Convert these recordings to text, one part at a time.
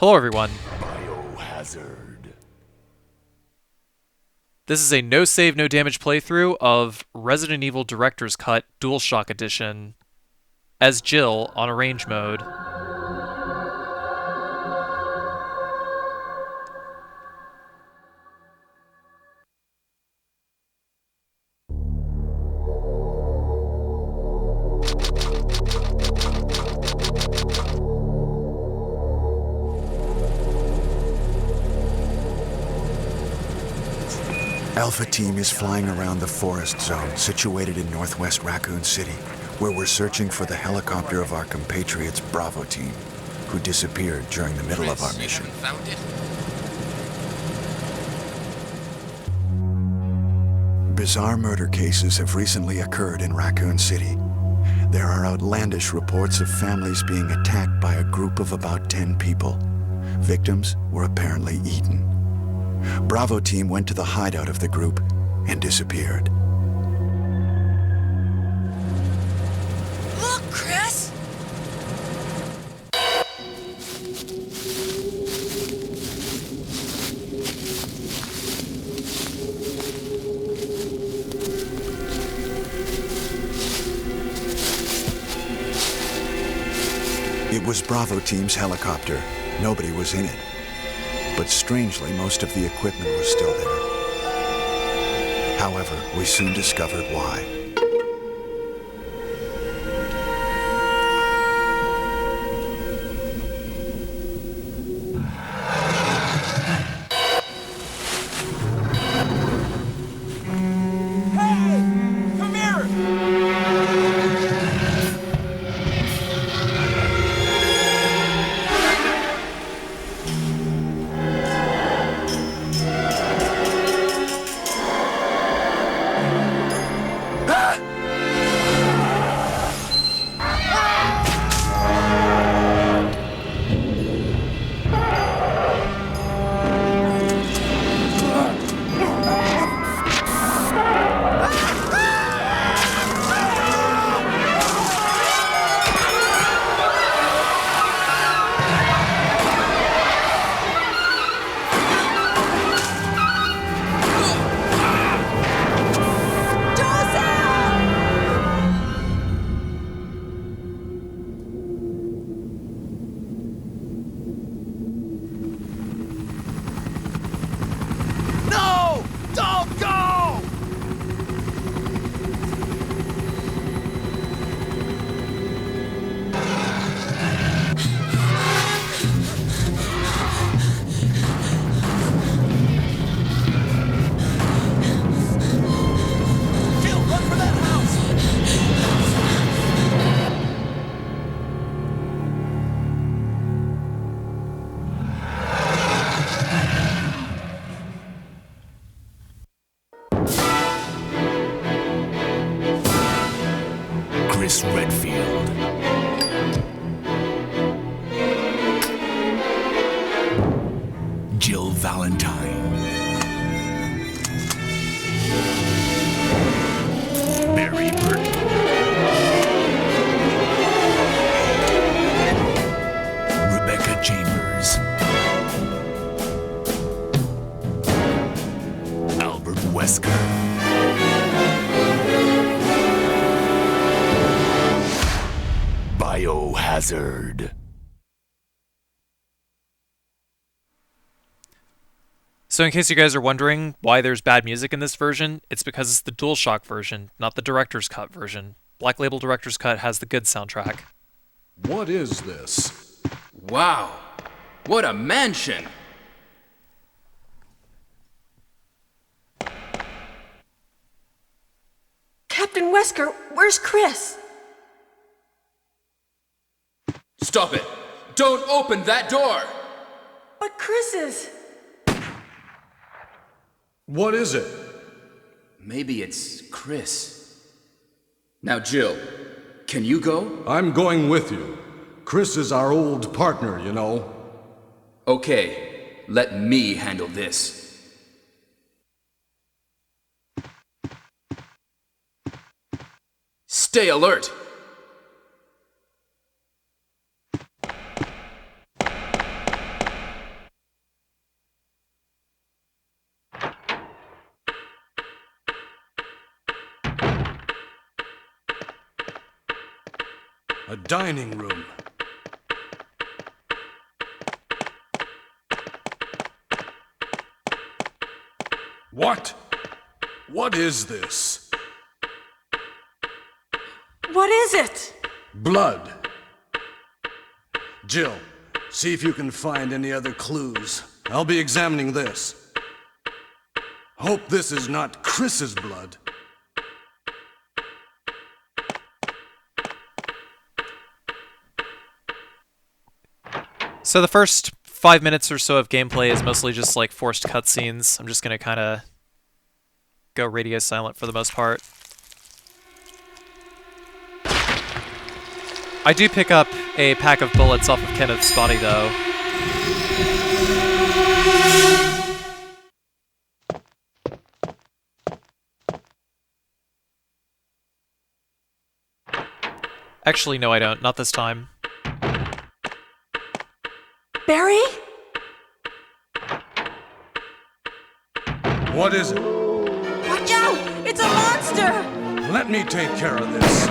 Hello everyone. Biohazard. This is a no save, no damage playthrough of Resident Evil Director's Cut DualShock Edition as Jill on Arrange mode. Alpha Team is flying around the forest zone situated in northwest Raccoon City, where we're searching for the helicopter of our compatriots Bravo Team, who disappeared during the middle of our mission. Found it? Bizarre murder cases have recently occurred in Raccoon City. There are outlandish reports of families being attacked by a group of about 10 people. Victims were apparently eaten. Bravo Team went to the hideout of the group and disappeared. Look, Chris! It was Bravo Team's helicopter. Nobody was in it. But strangely, most of the equipment was still there. However, we soon discovered why. Wesker. Biohazard. So in case you guys are wondering why there's bad music in this version, it's because it's the DualShock version, not the Director's Cut version. Black Label Director's Cut has the good soundtrack. What is this? Wow, what a mansion! Captain Wesker, where's Chris? Stop it! Don't open that door! But Chris is... What is it? Maybe it's Chris. Now, Jill, can you go? I'm going with you. Chris is our old partner, you know. Okay, let me handle this. Stay alert! A dining room. What? What is this? What is it? Blood. Jill, see if you can find any other clues. I'll be examining this. Hope this is not Chris's blood. So the first 5 minutes or so of gameplay is mostly just like forced cutscenes. I'm just gonna kind of go radio silent for the most part. I do pick up a pack of bullets off of Kenneth's body though. Actually, no I don't. Not this time. Barry? What is it? Watch out! It's a monster! Let me take care of this.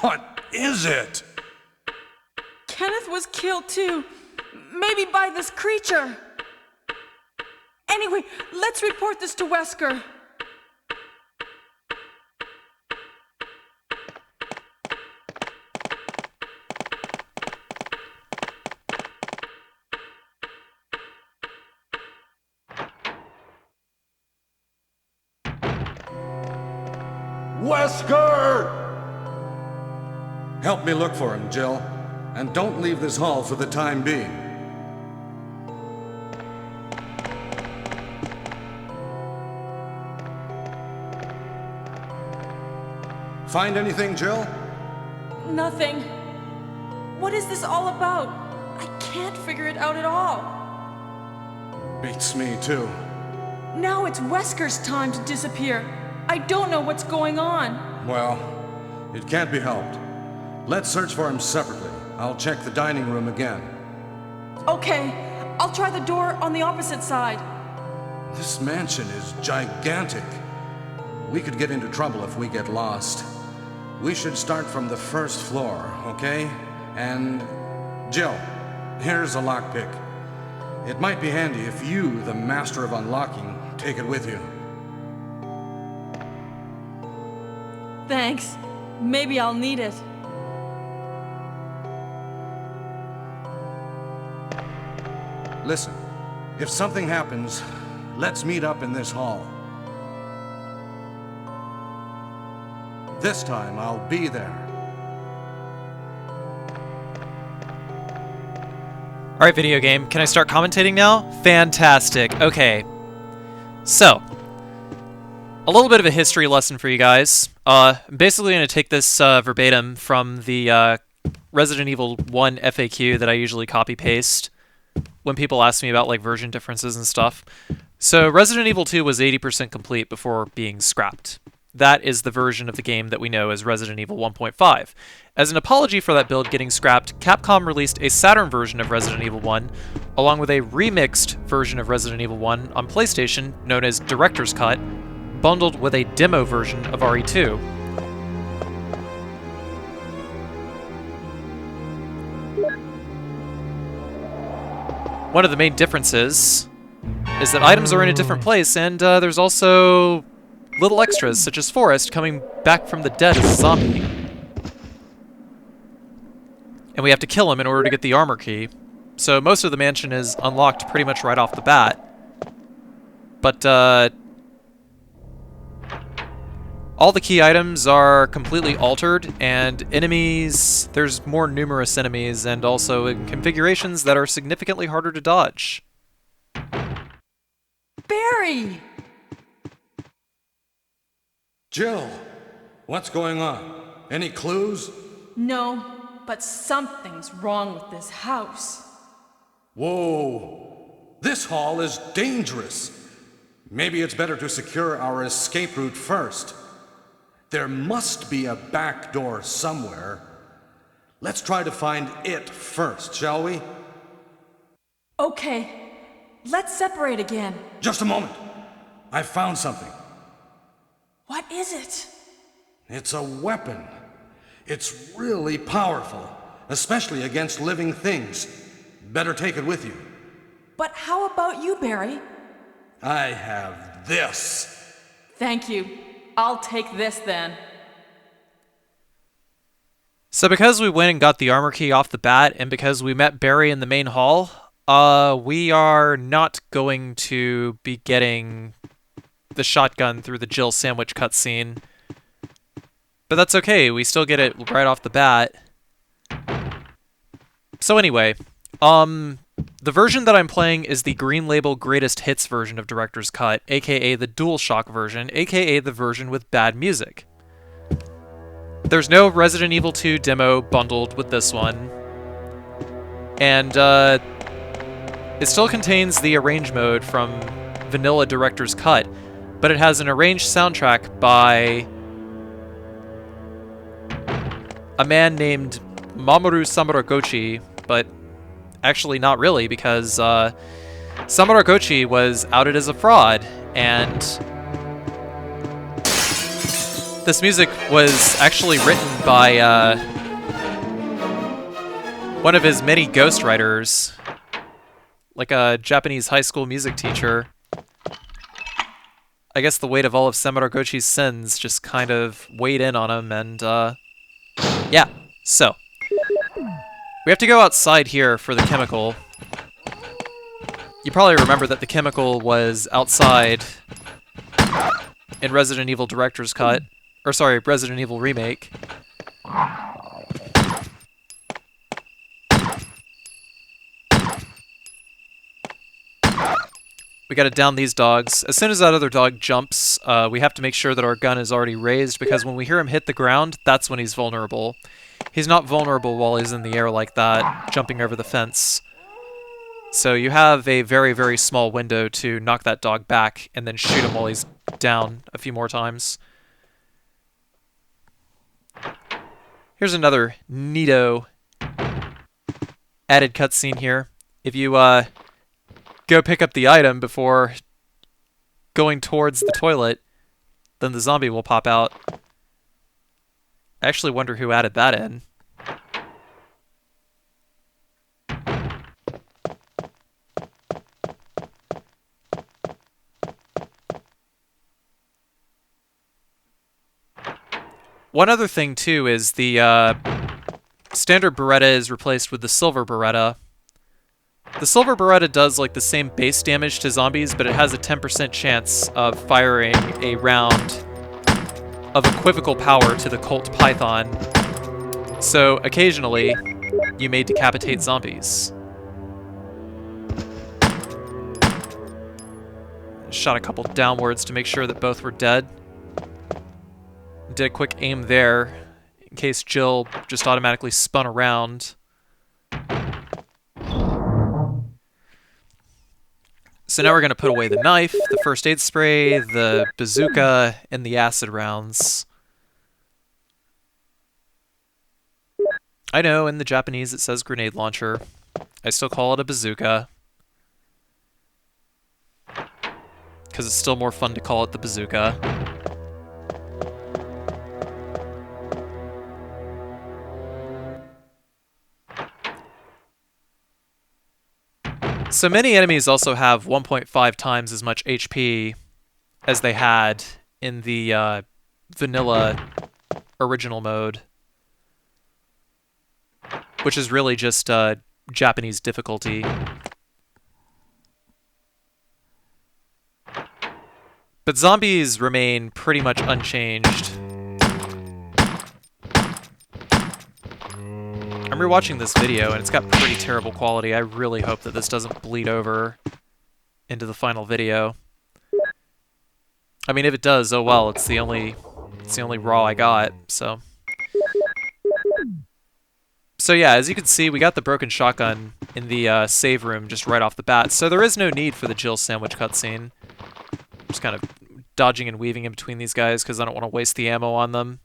What is it? Kenneth was killed too. Maybe by this creature. Anyway, let's report this to Wesker. Wesker! Help me look for him, Jill. And don't leave this hall for the time being. Find anything, Jill? Nothing. What is this all about? I can't figure it out at all. Beats me, too. Now it's Wesker's time to disappear. I don't know what's going on. Well, it can't be helped. Let's search for him separately. I'll check the dining room again. Okay, I'll try the door on the opposite side. This mansion is gigantic. We could get into trouble if we get lost. We should start from the first floor, okay? And Jill, here's a lockpick. It might be handy if you, the master of unlocking, take it with you. Thanks. Maybe I'll need it. Listen, if something happens, let's meet up in this hall. This time, I'll be there. Alright, video game. Can I start commentating now? Fantastic. Okay. So, a little bit of a history lesson for you guys. I'm basically going to take this verbatim from the Resident Evil 1 FAQ that I usually copy-paste when people ask me about like version differences and stuff. So Resident Evil 2 was 80% complete before being scrapped. That is the version of the game that we know as Resident Evil 1.5. As an apology for that build getting scrapped, Capcom released a Saturn version of Resident Evil 1, along with a remixed version of Resident Evil 1 on PlayStation, known as Director's Cut, bundled with a demo version of RE2. One of the main differences is that items are in a different place, and there's also little extras, such as Forrest coming back from the dead as a zombie. And we have to kill him in order to get the armor key. So most of the mansion is unlocked pretty much right off the bat. But, all the key items are completely altered, and enemies, there's more numerous enemies, and also in configurations that are significantly harder to dodge. Barry! Jill, what's going on? Any clues? No, but something's wrong with this house. Whoa, this hall is dangerous. Maybe it's better to secure our escape route first. There must be a back door somewhere. Let's try to find it first, shall we? Okay, Let's separate again. Just a moment. I found something. What is it? It's a weapon. It's really powerful, especially against living things. Better take it with you. But how about you, Barry? I have this. Thank you. I'll take this then. So because we went and got the armor key off the bat, and because we met Barry in the main hall, we are not going to be getting the shotgun through the Jill sandwich cutscene. But that's okay, we still get it right off the bat. So anyway, the version that I'm playing is the Green Label Greatest Hits version of Director's Cut, aka the DualShock version, aka the version with bad music. There's no Resident Evil 2 demo bundled with this one. And it still contains the arrange mode from vanilla Director's Cut, but it has an arranged soundtrack by a man named Mamoru Samuragochi, but actually not really, because Samuragochi was outed as a fraud, and this music was actually written by one of his many ghostwriters, like a Japanese high school music teacher. I guess the weight of all of Samuragochi's sins just kind of weighed in on him, and yeah, so we have to go outside here for the chemical. You probably remember that the chemical was outside in Resident Evil Director's Cut. Or sorry, Resident Evil Remake. We gotta down these dogs. As soon as that other dog jumps, we have to make sure that our gun is already raised, because when we hear him hit the ground, that's when he's vulnerable. He's not vulnerable while he's in the air like that, jumping over the fence. So you have a very, very small window to knock that dog back, and then shoot him while he's down a few more times. Here's another neato added cutscene here. If you go pick up the item before going towards the toilet, then the zombie will pop out. I actually wonder who added that in. One other thing, too, is the standard Beretta is replaced with the silver Beretta. The silver Beretta does like the same base damage to zombies, but it has a 10% chance of firing a round of equivocal power to the Colt Python. So occasionally, you may decapitate zombies. Shot a couple downwards to make sure that both were dead. Did a quick aim there, in case Jill just automatically spun around. So now we're going to put away the knife, the first aid spray, the bazooka, and the acid rounds. I know, in the Japanese it says grenade launcher. I still call it a bazooka, because it's still more fun to call it the bazooka. So many enemies also have 1.5 times as much HP as they had in the vanilla original mode, which is really just Japanese difficulty. But zombies remain pretty much unchanged. I'm rewatching this video, and it's got pretty terrible quality. I really hope that this doesn't bleed over into the final video. I mean, if it does, oh well, it's the only RAW I got, so. So yeah, as you can see, we got the broken shotgun in the save room just right off the bat, so there is no need for the Jill sandwich cutscene. Just kind of dodging and weaving in between these guys because I don't want to waste the ammo on them.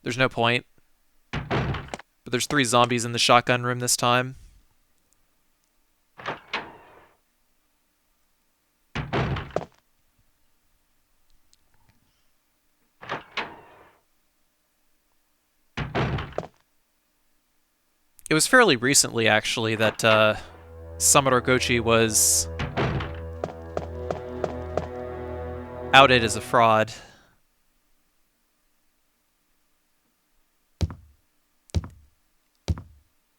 There's no point. But there's 3 zombies in the shotgun room this time. It was fairly recently, actually, that Samador Gochi was outed as a fraud.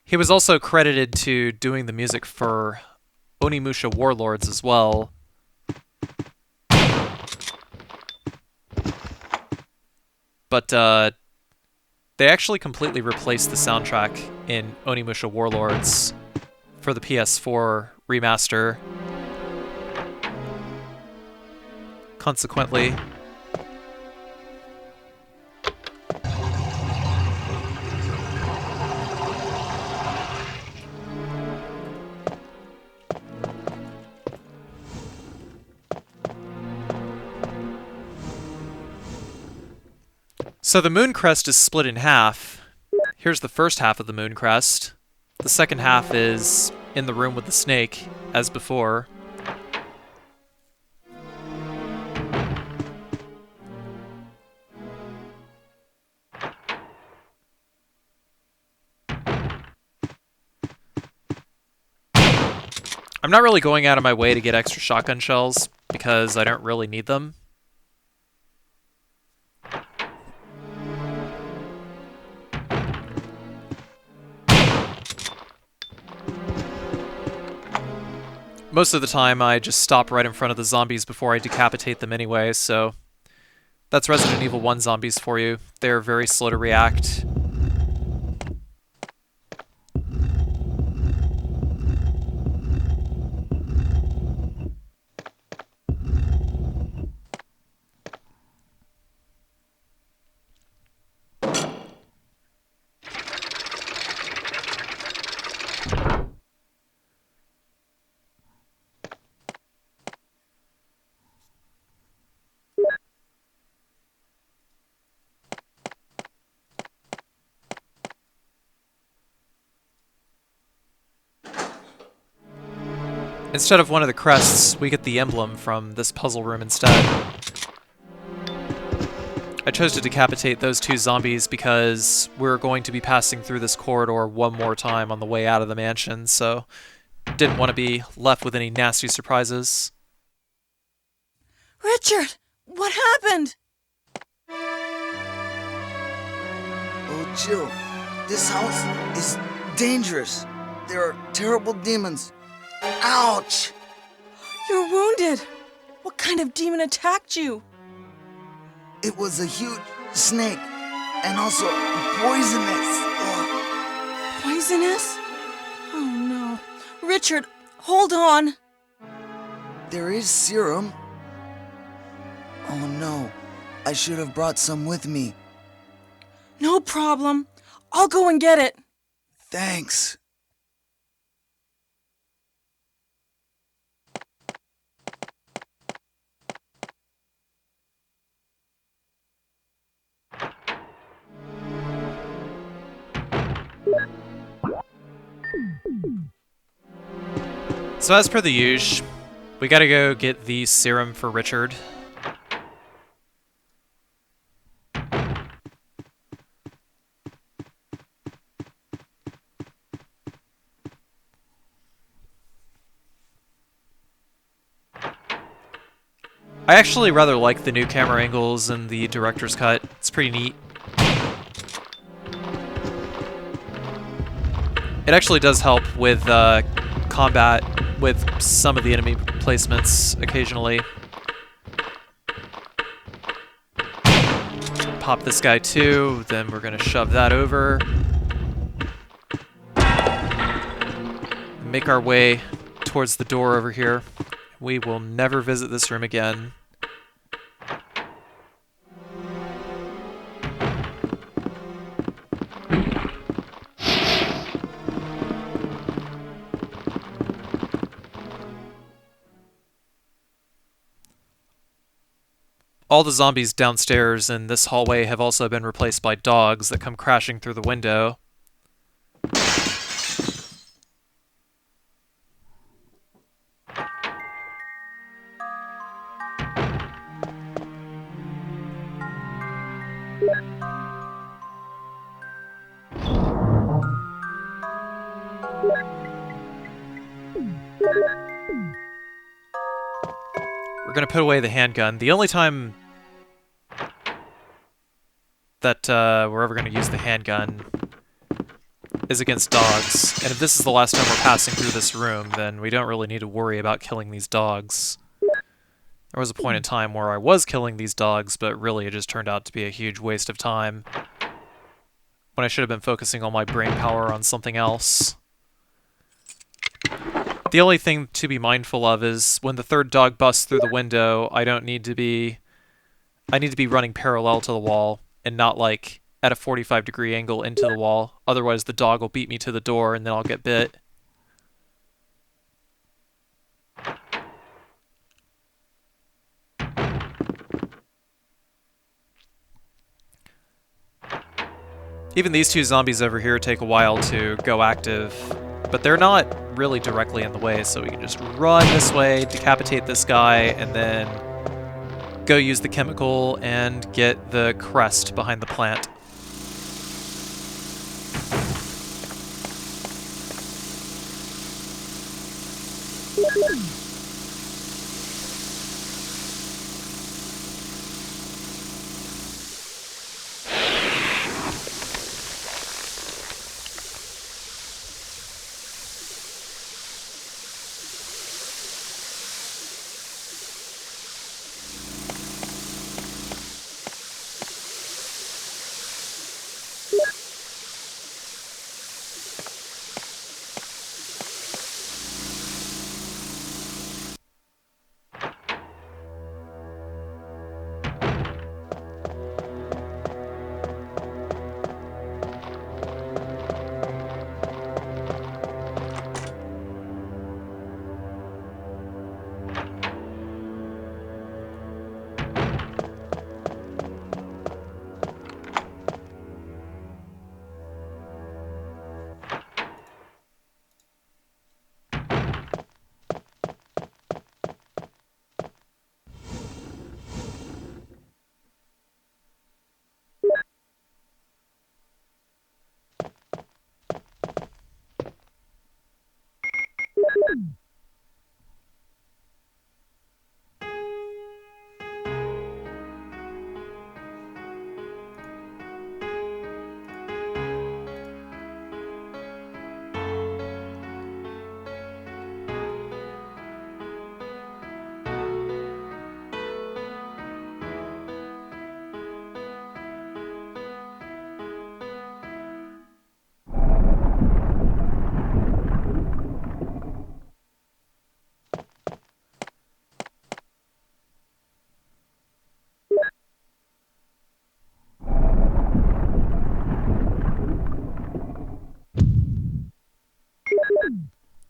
He was also credited to doing the music for Onimusha Warlords as well. But they actually completely replaced the soundtrack in Onimusha Warlords for the PS4 remaster. Consequently, so the moon crest is split in half. Here's the first half of the moon crest. The second half is in the room with the snake, as before. I'm not really going out of my way to get extra shotgun shells, because I don't really need them. Most of the time, I just stop right in front of the zombies before I decapitate them anyway, so that's Resident Evil 1 zombies for you. They're very slow to react. Instead of one of the crests, we get the emblem from this puzzle room instead. I chose to decapitate those two zombies because we're going to be passing through this corridor one more time on the way out of the mansion, so didn't want to be left with any nasty surprises. Richard, what happened? Oh, Jill, this house is dangerous. There are terrible demons. Ouch! You're wounded. What kind of demon attacked you? It was a huge snake, and also poisonous. Ugh. Poisonous? Oh no. Richard, hold on. There is serum. Oh no, I should have brought some with me. No problem. I'll go and get it. Thanks. So as per the usual, we gotta go get the serum for Richard. I actually rather like the new camera angles in the director's cut. It's pretty neat. It actually does help with combat with some of the enemy placements occasionally. Pop this guy too, then we're gonna shove that over. Make our way towards the door over here. We will never visit this room again. All the zombies downstairs in this hallway have also been replaced by dogs that come crashing through the window. gonna put away the handgun. The only time that we're ever gonna use the handgun is against dogs. And if this is the last time we're passing through this room, then we don't really need to worry about killing these dogs. There was a point in time where I was killing these dogs, but really it just turned out to be a huge waste of time, when I should have been focusing all my brain power on something else. The only thing to be mindful of is when the third dog busts through the window, I need to be running parallel to the wall and not like at a 45-degree angle into the wall. Otherwise the dog will beat me to the door and then I'll get bit. Even these two zombies over here take a while to go active, but they're not really directly in the way, so we can just run this way, decapitate this guy, and then go use the chemical and get the crest behind the plant.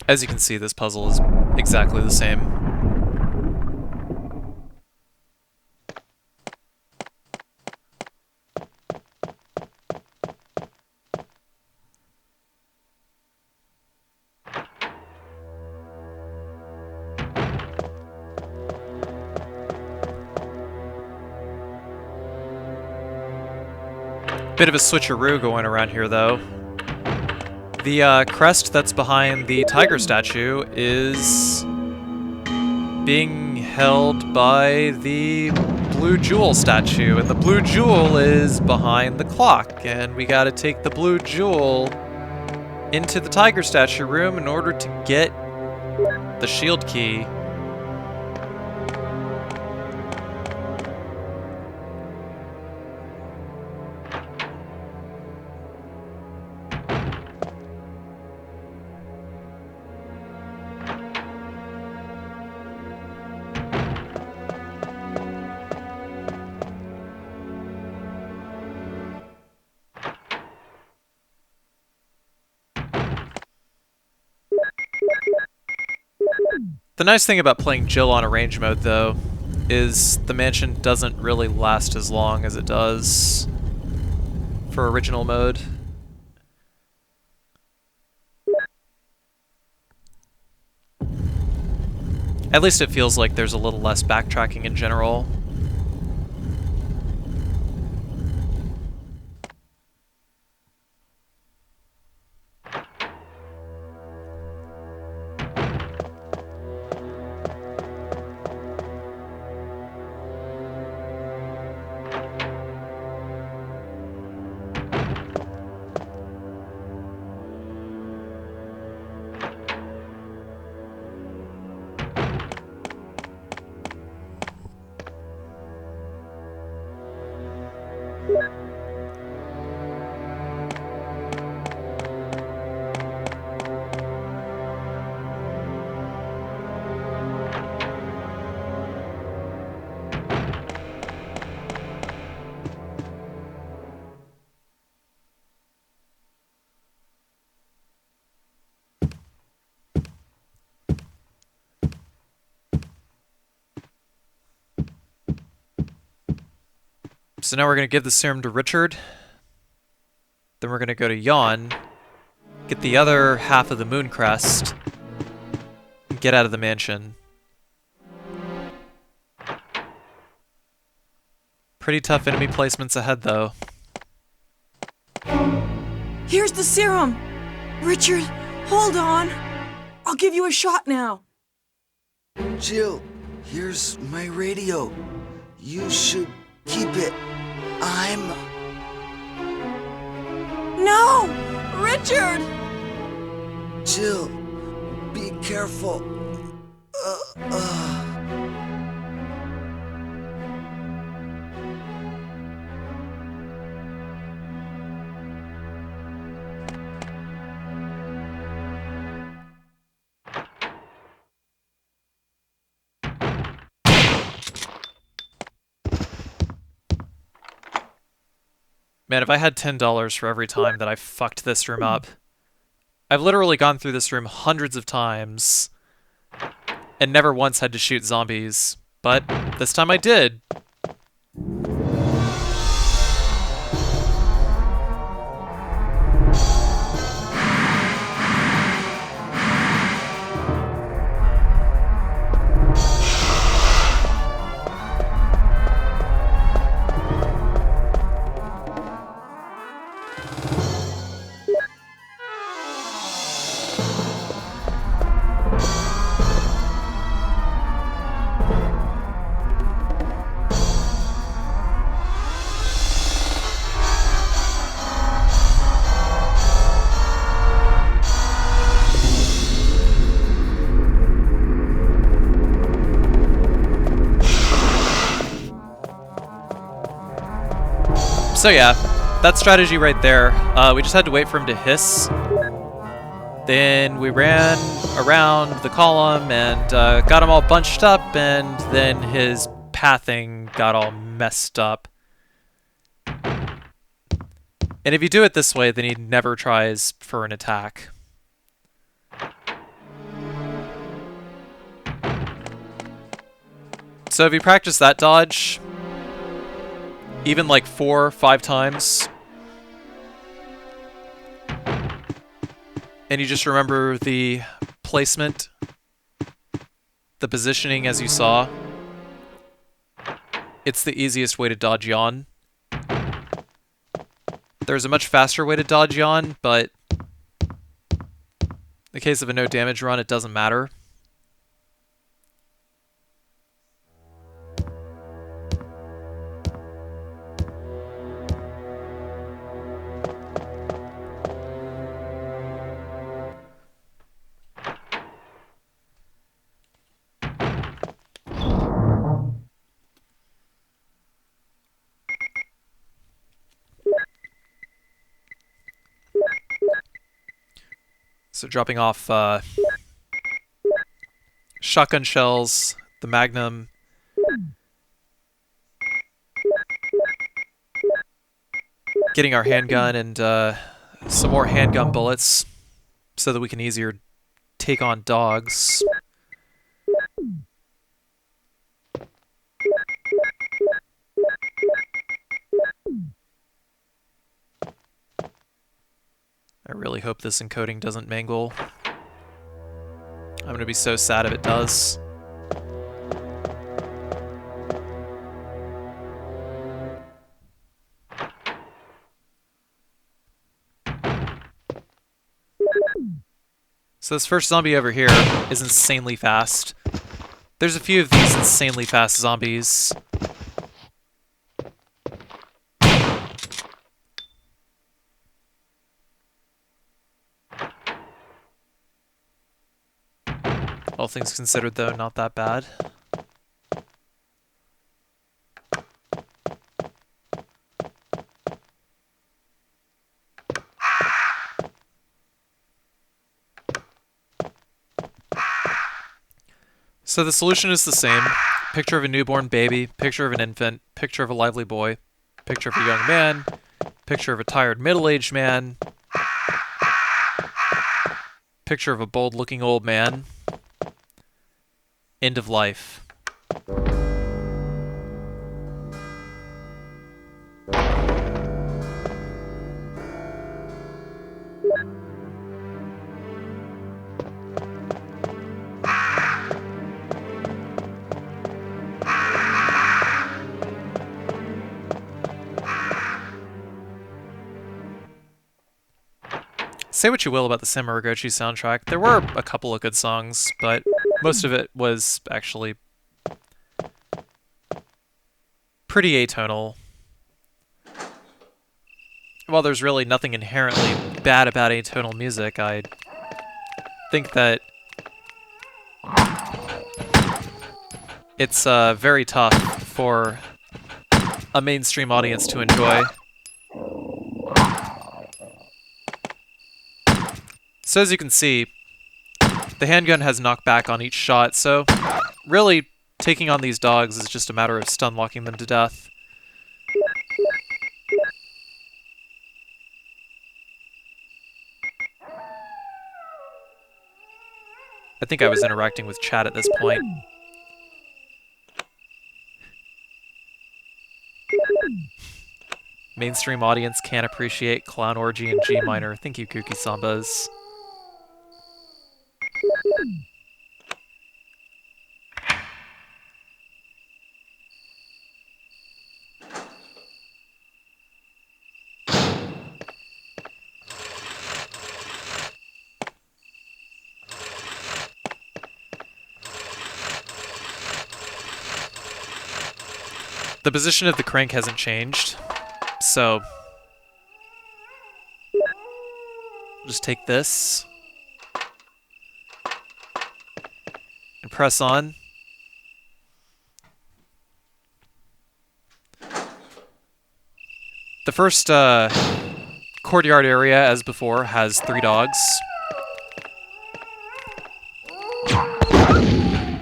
As you can see, this puzzle is exactly the same. Bit of a switcheroo going around here, though. The crest that's behind the tiger statue is being held by the blue jewel statue, and the blue jewel is behind the clock, and we gotta take the blue jewel into the tiger statue room in order to get the shield key. The nice thing about playing Jill on arrange mode, though, is the mansion doesn't really last as long as it does for original mode. At least it feels like there's a little less backtracking in general. So now we're going to give the serum to Richard. Then we're going to go to Yawn, get the other half of the moon crest, and get out of the mansion. Pretty tough enemy placements ahead, though. Here's the serum! Richard, hold on! I'll give you a shot now. Jill, here's my radio. You should keep it. No! Richard! Jill, be careful. Man, if I had $10 for every time that I fucked this room up. I've literally gone through this room hundreds of times and never once had to shoot zombies, but this time I did. So yeah, that strategy right there, we just had to wait for him to hiss. Then we ran around the column and got him all bunched up, and then his pathing got all messed up. And if you do it this way, then he never tries for an attack. So if you practice that dodge, even like 4 or 5 times, and you just remember the placement, the positioning as you saw, it's the easiest way to dodge Yawn. There's a much faster way to dodge Yawn, but in the case of a no damage run, it doesn't matter. So dropping off shotgun shells, the Magnum, getting our handgun and some more handgun bullets so that we can easier take on dogs. I really hope this encoding doesn't mangle. I'm gonna be so sad if it does. So this first zombie over here is insanely fast. There's a few of these insanely fast zombies. All things considered, though, not that bad. So the solution is the same. Picture of a newborn baby, picture of an infant, picture of a lively boy, picture of a young man, picture of a tired middle-aged man, picture of a bold-looking old man. End of life. Say what you will about the Samuragochi soundtrack, there were a couple of good songs, but most of it was actually pretty atonal. While there's really nothing inherently bad about atonal music, I think that it's very tough for a mainstream audience to enjoy. So as you can see, the handgun has knockback on each shot, so really taking on these dogs is just a matter of stun-locking them to death. I think I was interacting with chat at this point. Mainstream audience can't appreciate Clown Orgy in G minor. Thank you, Kooky Sambas. The position of the crank hasn't changed, so just take this and press on. The first courtyard area, as before, has 3 dogs.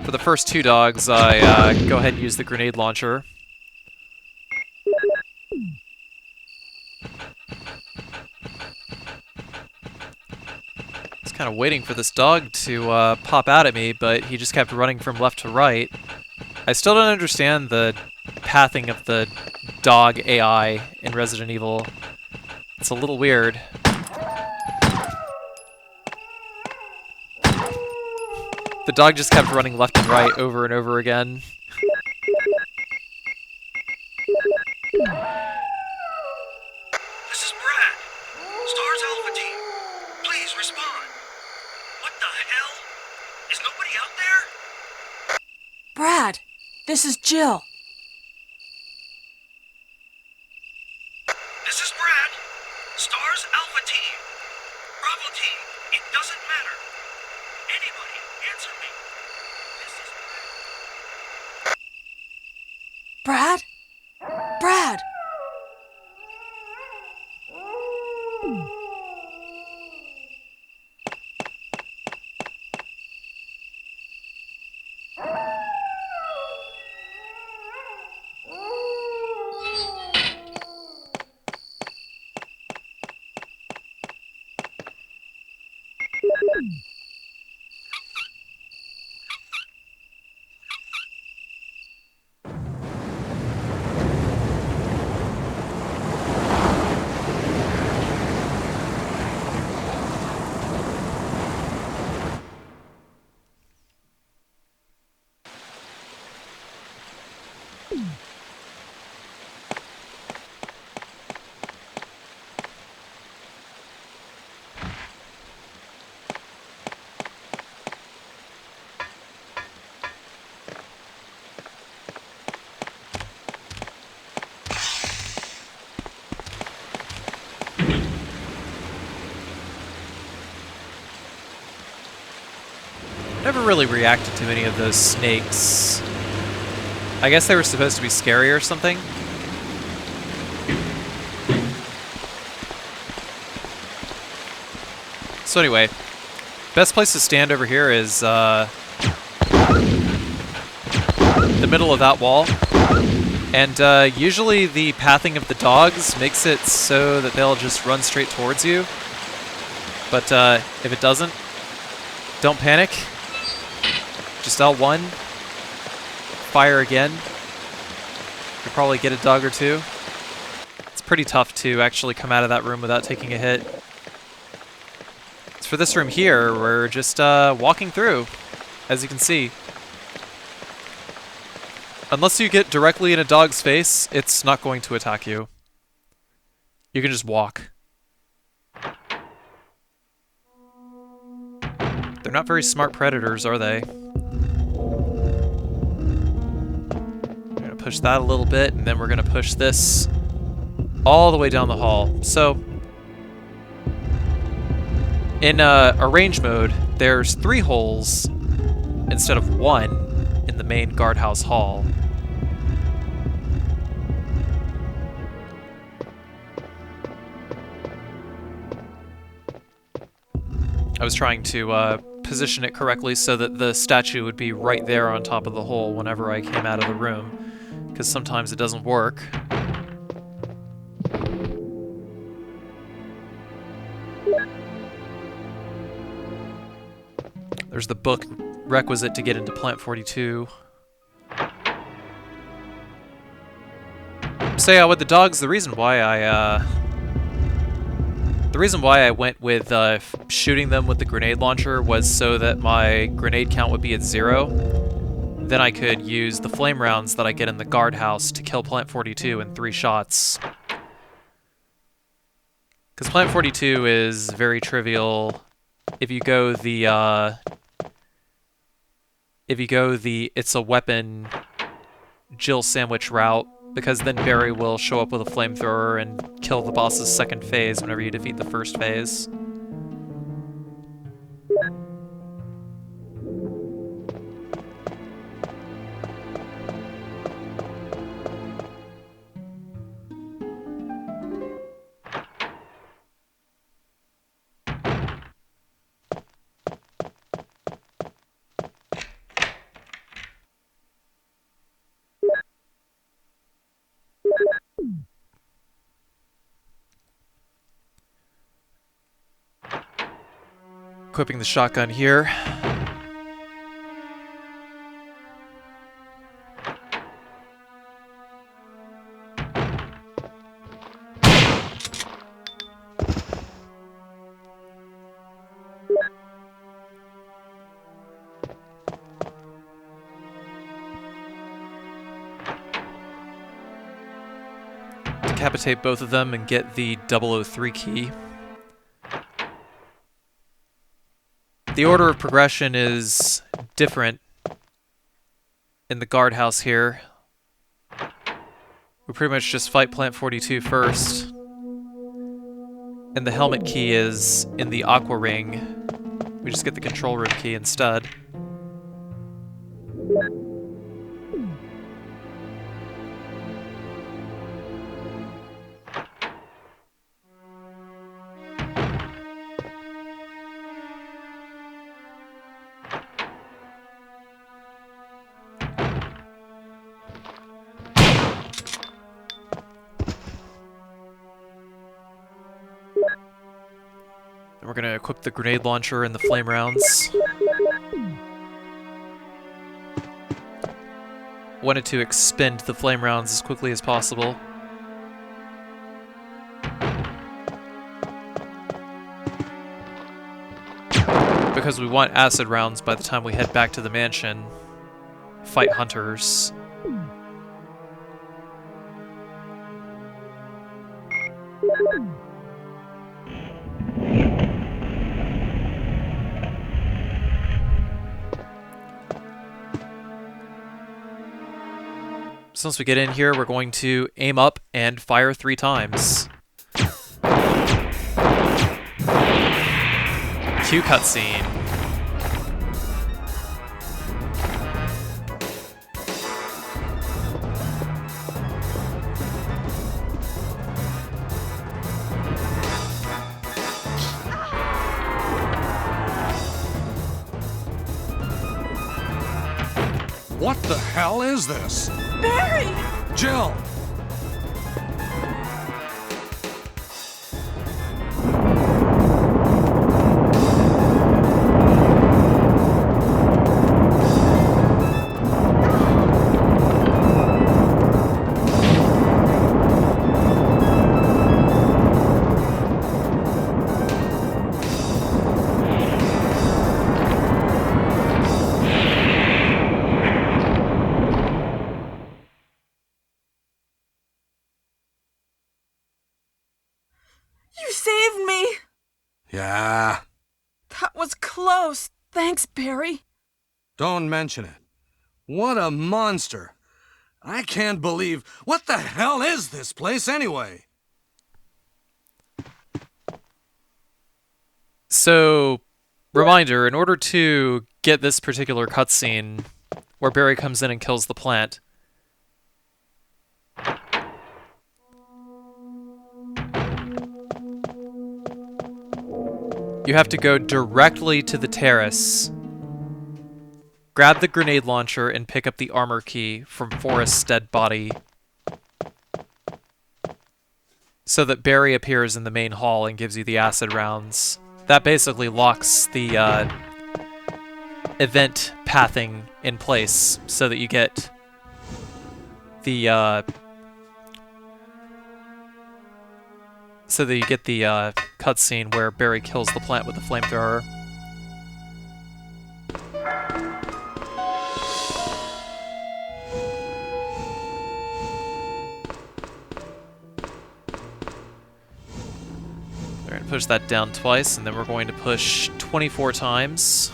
For the first 2 dogs, I go ahead and use the grenade launcher. Kind of waiting for this dog to pop out at me, but he just kept running from left to right. I still don't understand the pathing of the dog AI in Resident Evil. It's a little weird. The dog just kept running left and right over and over again. This is Brad. Stars Alpha Team. Please respond. What the hell? Is nobody out there? Brad, this is Jill. This is Brad. Stars Alpha Team. Bravo Team. It doesn't matter. Anybody, answer me. This is Brad? Brad! Never really reacted to any of those snakes. I guess they were supposed to be scary or something. So anyway, best place to stand over here is the middle of that wall. And usually the pathing of the dogs makes it so that they'll just run straight towards you. But if it doesn't, don't panic. Just L1. Fire again. You'll probably get a dog or two. It's pretty tough to actually come out of that room without taking a hit. As for this room here, we're just walking through, as you can see. Unless you get directly in a dog's face, it's not going to attack you. You can just walk. They're not very smart predators, are they? We're gonna push that a little bit, and then we're gonna push this all the way down the hall. So, in arrange mode, there's 3 holes instead of 1 in the main guardhouse hall. I was trying to position it correctly so that the statue would be right there on top of the hole whenever I came out of the room, because sometimes it doesn't work. There's the book requisite to get into Plant 42. So yeah, with the dogs, the reason why I went with shooting them with the grenade launcher was so that my grenade count would be at 0. Then I could use the flame rounds that I get in the guardhouse to kill Plant 42 in 3 shots. Because Plant 42 is very trivial if you go the it's a weapon Jill sandwich route, because then Barry will show up with a flamethrower and kill the boss's second phase whenever you defeat the first phase. Equipping the shotgun here. Decapitate both of them and get the 003 key. The order of progression is different in the guardhouse here. We pretty much just fight Plant 42 first. And the helmet key is in the aqua ring. We just get the control room key instead. Then we're gonna equip the grenade launcher and the flame rounds. Wanted to expend the flame rounds as quickly as possible. Because we want acid rounds by the time we head back to the mansion. Fight hunters. So once we get in here, we're going to aim up and fire 3 times. Cue cutscene. What the hell is this? Barry! Jill! You saved me! Yeah. That was close. Thanks, Barry. Don't mention it. What a monster. I can't believe... What the hell is this place anyway? So, reminder, in order to get this particular cutscene where Barry comes in and kills the plant, you have to go directly to the terrace, grab the grenade launcher, and pick up the armor key from Forrest's dead body so that Barry appears in the main hall and gives you the acid rounds. That basically locks the event pathing in place so that you get the cutscene where Barry kills the plant with the flamethrower. We're going to push that down twice, and then we're going to push 24 times.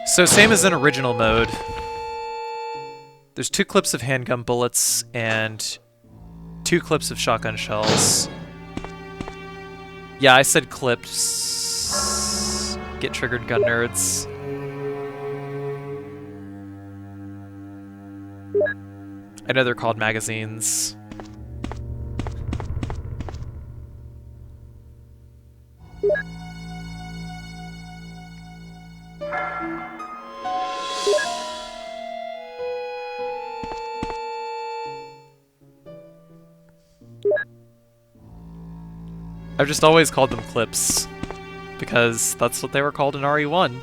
So same as in original mode. There's 2 clips of handgun bullets and 2 clips of shotgun shells. Yeah, I said clips. Get triggered, gun nerds. I know they're called magazines. I've just always called them clips, because that's what they were called in RE1.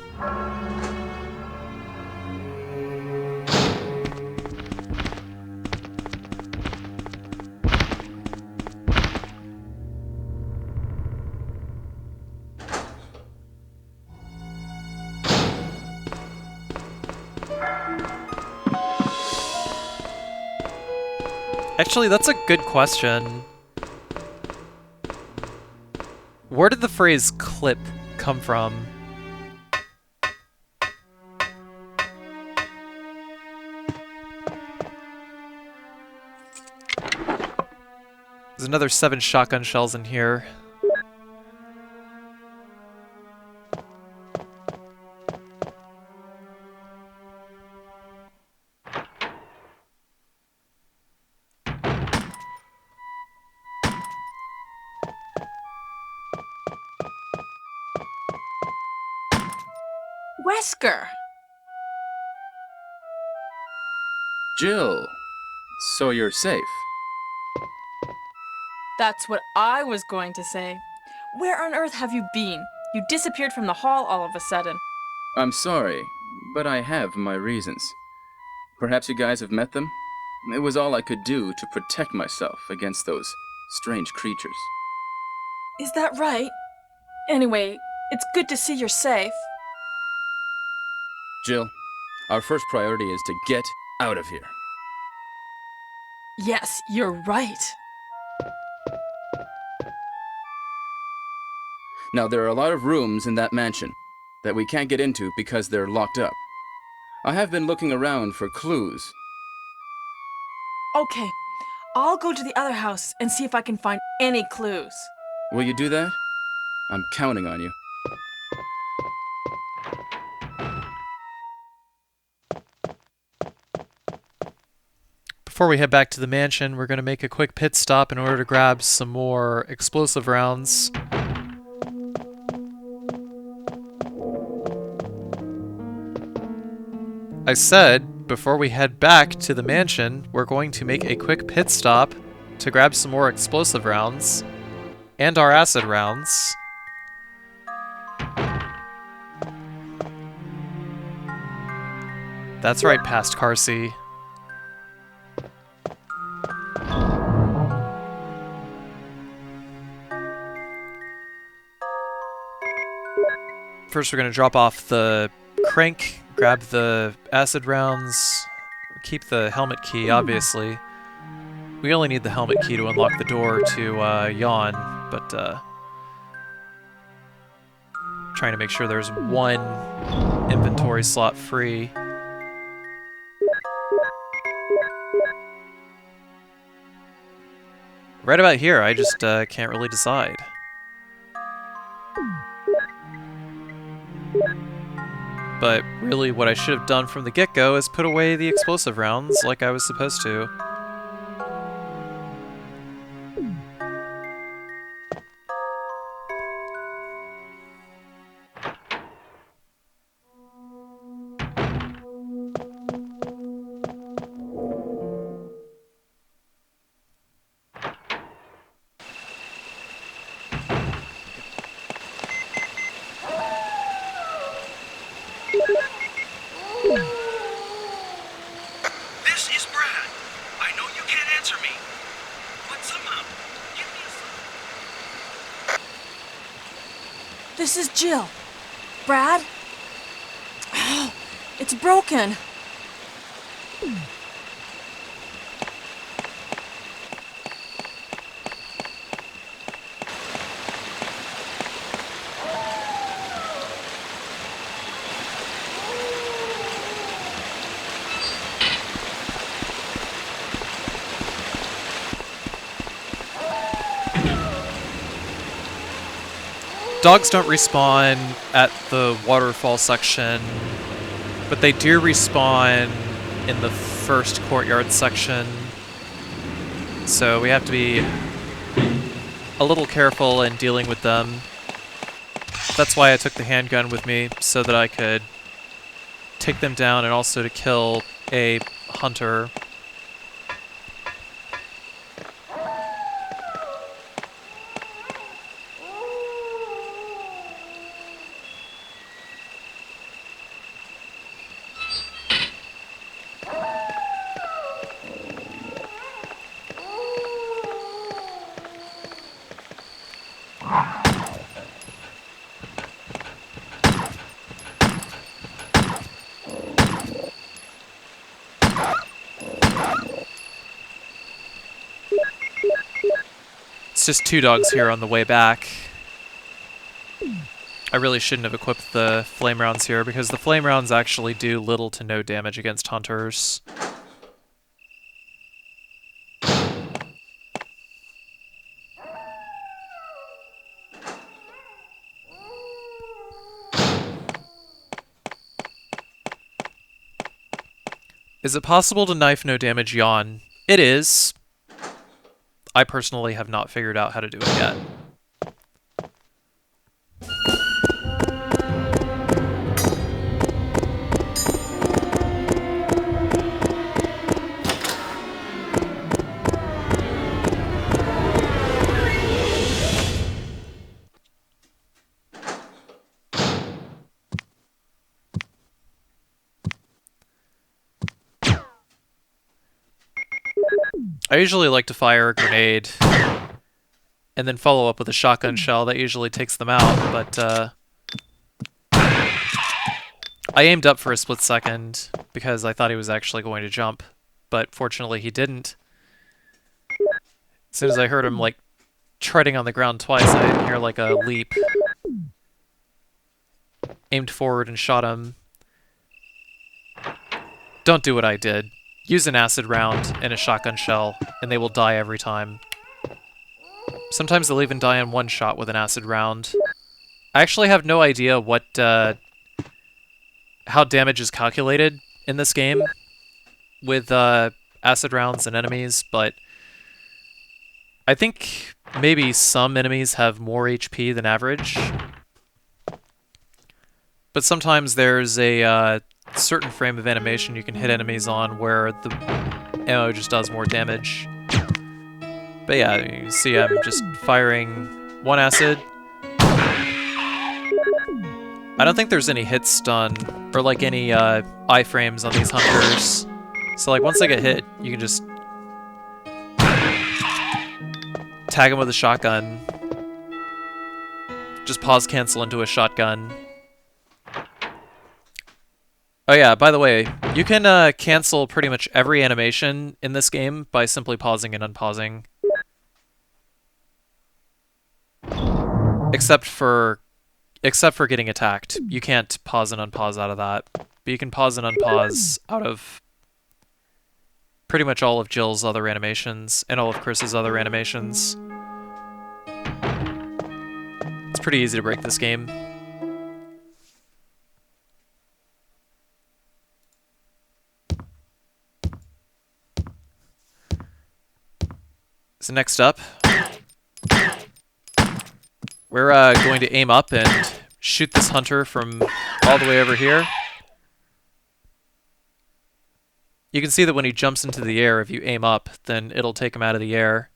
Actually, that's a good question. Where did the phrase clip come from? There's another 7 shotgun shells in here. Wesker! Jill, so you're safe. That's what I was going to say. Where on earth have you been? You disappeared from the hall all of a sudden. I'm sorry, but I have my reasons. Perhaps you guys have met them? It was all I could do to protect myself against those strange creatures. Is that right? Anyway, it's good to see you're safe. Jill, our first priority is to get out of here. Yes, you're right. Now, there are a lot of rooms in that mansion that we can't get into because they're locked up. I have been looking around for clues. Okay, I'll go to the other house and see if I can find any clues. Will you do that? I'm counting on you. Before we head back to the mansion, we're going to make a quick pit stop in order to grab some more explosive rounds. I said, before we head back to the mansion, we're going to make a quick pit stop to grab some more explosive rounds and our acid rounds. That's right, past Carcy. First, we're going to drop off the crank, grab the acid rounds, keep the helmet key, obviously. We only need the helmet key to unlock the door to Yawn, but trying to make sure there's one inventory slot free. Right about here, I just can't really decide. But really, what I should have done from the get-go is put away the explosive rounds like I was supposed to. This is Brad. I know you can't answer me, but somehow, give me a sign. This is Jill. Brad? Oh, it's broken. Dogs don't respawn at the waterfall section, but they do respawn in the first courtyard section. So we have to be a little careful in dealing with them. That's why I took the handgun with me, so that I could take them down and also to kill a hunter. just 2 dogs here on the way back. I really shouldn't have equipped the flame rounds here, because the flame rounds actually do little to no damage against hunters. Is it possible to knife no damage yawn? It is. I personally have not figured out how to do it yet. I usually like to fire a grenade and then follow up with a shotgun shell. That usually takes them out, but I aimed up for a split second because I thought he was actually going to jump, but fortunately he didn't. As soon as I heard him, like, treading on the ground twice, I didn't hear, like, a leap. Aimed forward and shot him. Don't do what I did. Use an acid round and a shotgun shell, and they will die every time. Sometimes they'll even die in one shot with an acid round. I actually have no idea what how damage is calculated in this game with acid rounds and enemies, but I think maybe some enemies have more HP than average. But sometimes there's a certain frame of animation you can hit enemies on where the ammo just does more damage. But yeah, you see I'm just firing one acid. I don't think there's any hit stun or like any iframes on these hunters. So like once they get hit, you can just tag them with a shotgun. Just pause cancel into a shotgun. Oh yeah, by the way, you can cancel pretty much every animation in this game by simply pausing and unpausing. Except for getting attacked. You can't pause and unpause out of that. But you can pause and unpause out of pretty much all of Jill's other animations and all of Chris's other animations. It's pretty easy to break this game. So next up, we're going to aim up and shoot this hunter from all the way over here. You can see that when he jumps into the air, if you aim up, then it'll take him out of the air.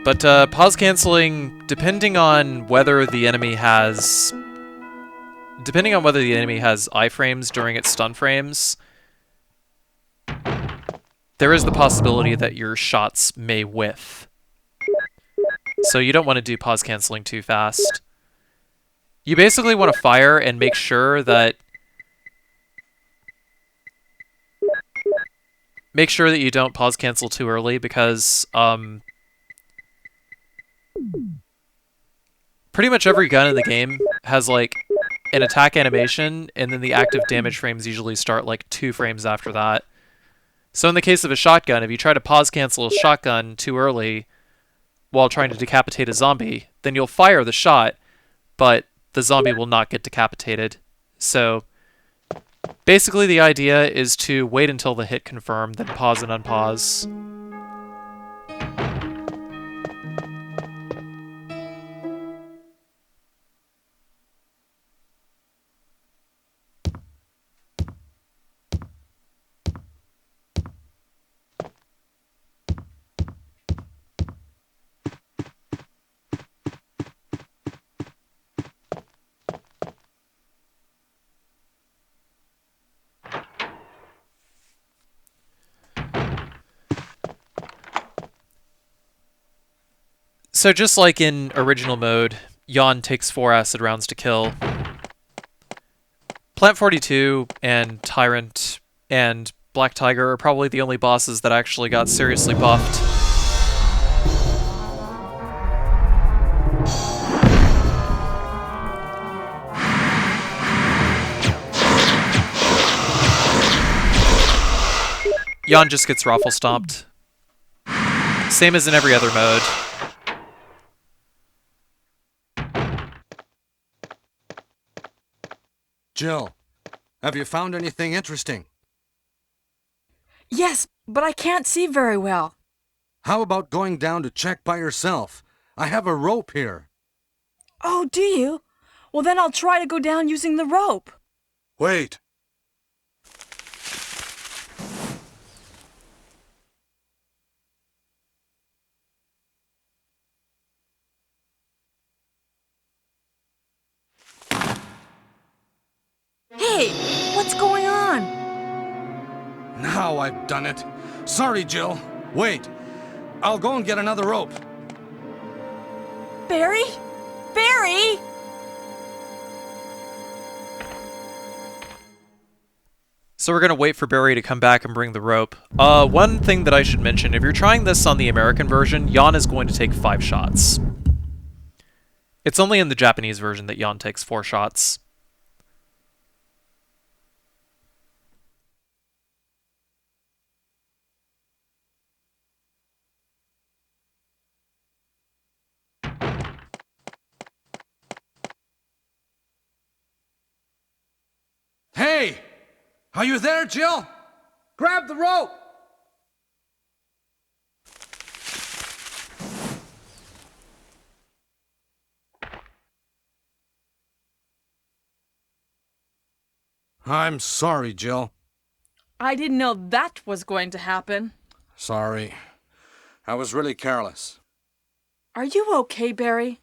But pause canceling, depending on whether the enemy has iframes during its stun frames, there is the possibility that your shots may whiff. So you don't want to do pause canceling too fast. You basically want to fire and make sure that you don't pause cancel too early, because pretty much every gun in the game has like an attack animation, and then the active damage frames usually start like 2 frames after that. So in the case of a shotgun, if you try to pause cancel a shotgun too early while trying to decapitate a zombie, then you'll fire the shot, but the zombie will not get decapitated. So basically the idea is to wait until the hit confirmed, then pause and unpause. So just like in original mode, Yawn takes 4 acid rounds to kill. Plant 42 and Tyrant and Black Tiger are probably the only bosses that actually got seriously buffed. Jan just gets raffle stomped. Same as in every other mode. Jill, have you found anything interesting? Yes, but I can't see very well. How about going down to check by yourself? I have a rope here. Oh, do you? Well, then I'll try to go down using the rope. Wait. Hey, what's going on? Now I've done it. Sorry, Jill. Wait. I'll go and get another rope. Barry? Barry! So we're gonna wait for Barry to come back and bring the rope. One thing that I should mention, if you're trying this on the American version, Jan is going to take 5 shots. It's only in the Japanese version that Jan takes 4 shots. Hey! Are you there, Jill? Grab the rope! I'm sorry, Jill. I didn't know that was going to happen. Sorry. I was really careless. Are you okay, Barry?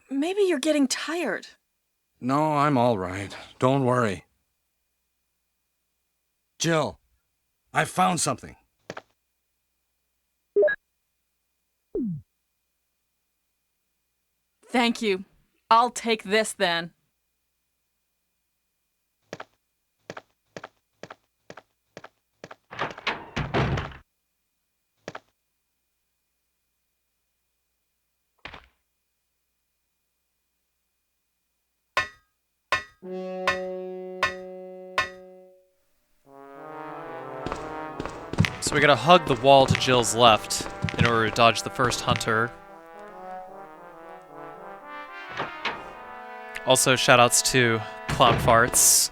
Maybe you're getting tired. No, I'm all right. Don't worry. Jill, I found something. Thank you. I'll take this then. So we gotta hug the wall to Jill's left in order to dodge the first hunter. Also, shoutouts to Cloud Farts.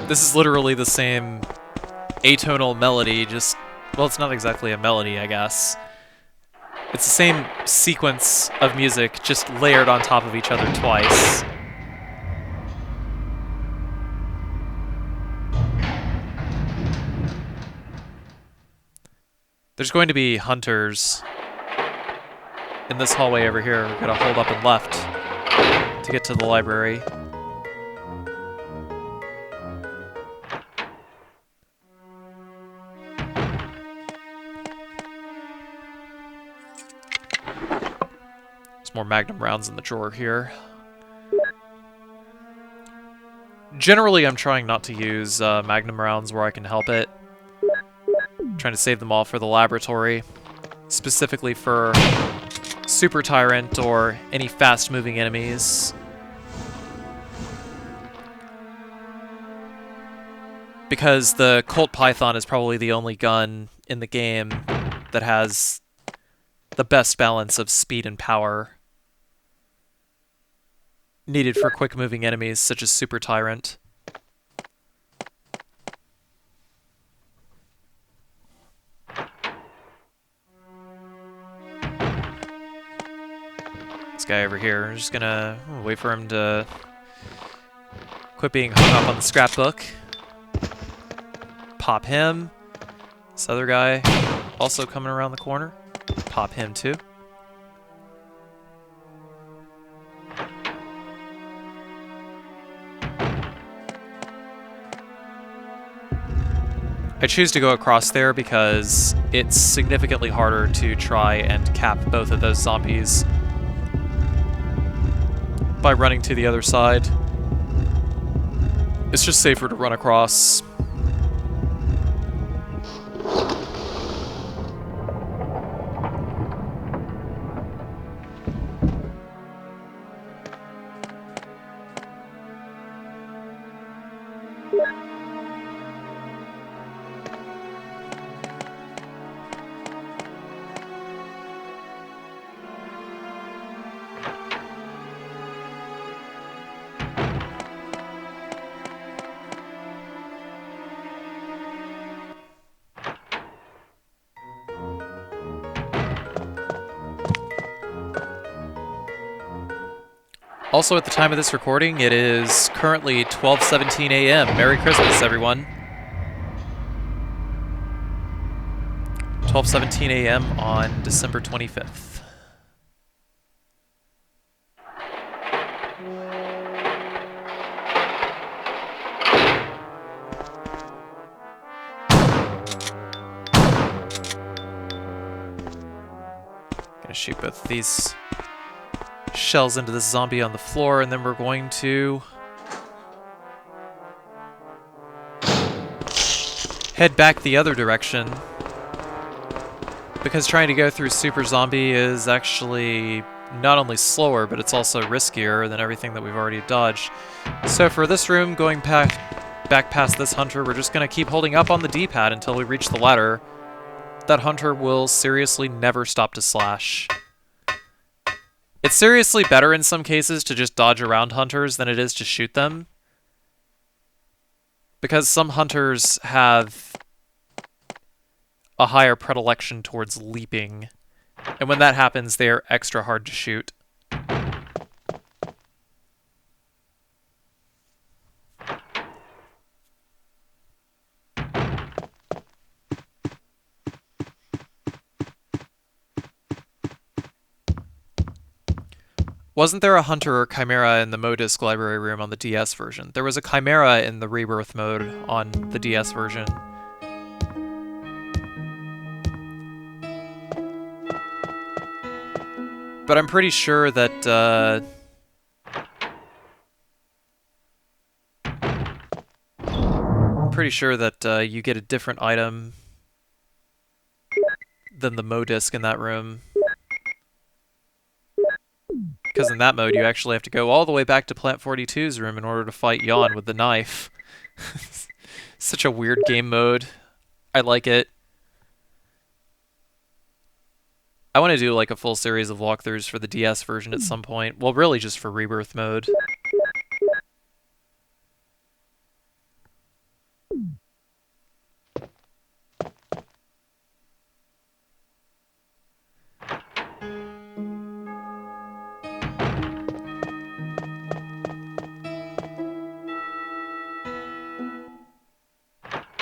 This is literally the same atonal melody, just... well, it's not exactly a melody, I guess. It's the same sequence of music, just layered on top of each other twice. There's going to be hunters in this hallway over here. We're gonna hold up and left to get to the library. There's more Magnum rounds in the drawer here. Generally, I'm trying not to use Magnum rounds where I can help it. I'm trying to save them all for the laboratory, specifically for Super Tyrant or any fast-moving enemies. Because the Colt Python is probably the only gun in the game that has the best balance of speed and power needed for quick-moving enemies such as Super Tyrant. This guy over here, I'm just gonna wait for him to quit being hung up on the scrapbook. Pop him. This other guy also coming around the corner. Pop him too. I choose to go across there because it's significantly harder to try and cap both of those zombies by running to the other side. It's just safer to run across. Also, at the time of this recording, it is currently 12:17 a.m. Merry Christmas, everyone. 12:17 a.m. on December 25th. Gonna shoot both of these shells into this zombie on the floor, and then we're going to head back the other direction, because trying to go through Super Zombie is actually not only slower, but it's also riskier than everything that we've already dodged. So for this room, going back past this hunter, we're just going to keep holding up on the D-pad until we reach the ladder. That hunter will seriously never stop to slash. It's seriously better in some cases to just dodge around hunters than it is to shoot them, because some hunters have a higher predilection towards leaping, and when that happens, they are extra hard to shoot. Wasn't there a hunter or chimera in the Modisc library room on the DS version? There was a chimera in the Rebirth mode on the DS version. But I'm pretty sure that, you get a different item than the Modisc in that room. Because in that mode, you actually have to go all the way back to Plant 42's room in order to fight Yawn with the knife. Such a weird game mode. I like it. I want to do like a full series of walkthroughs for the DS version at some point. Well, really just for Rebirth mode.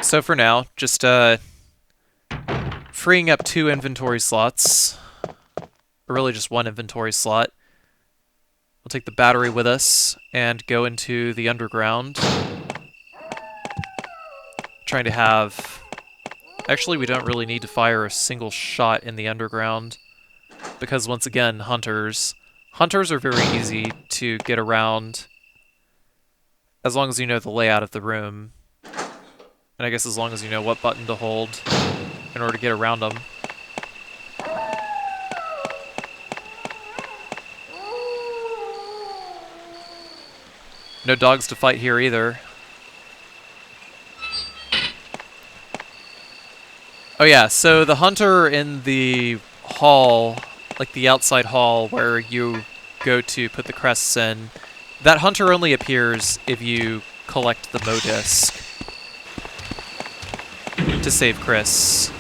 So for now, just freeing up 2 inventory slots, or really just 1 inventory slot. We'll take the battery with us and go into the underground. Trying to have... Actually, we don't really need to fire a single shot in the underground, because once again, hunters are very easy to get around as long as you know the layout of the room. And I guess as long as you know what button to hold in order to get around them. No dogs to fight here either. Oh yeah, so the hunter in the hall, like the outside hall where you go to put the crests in, that hunter only appears if you collect the Modisc to save Chris.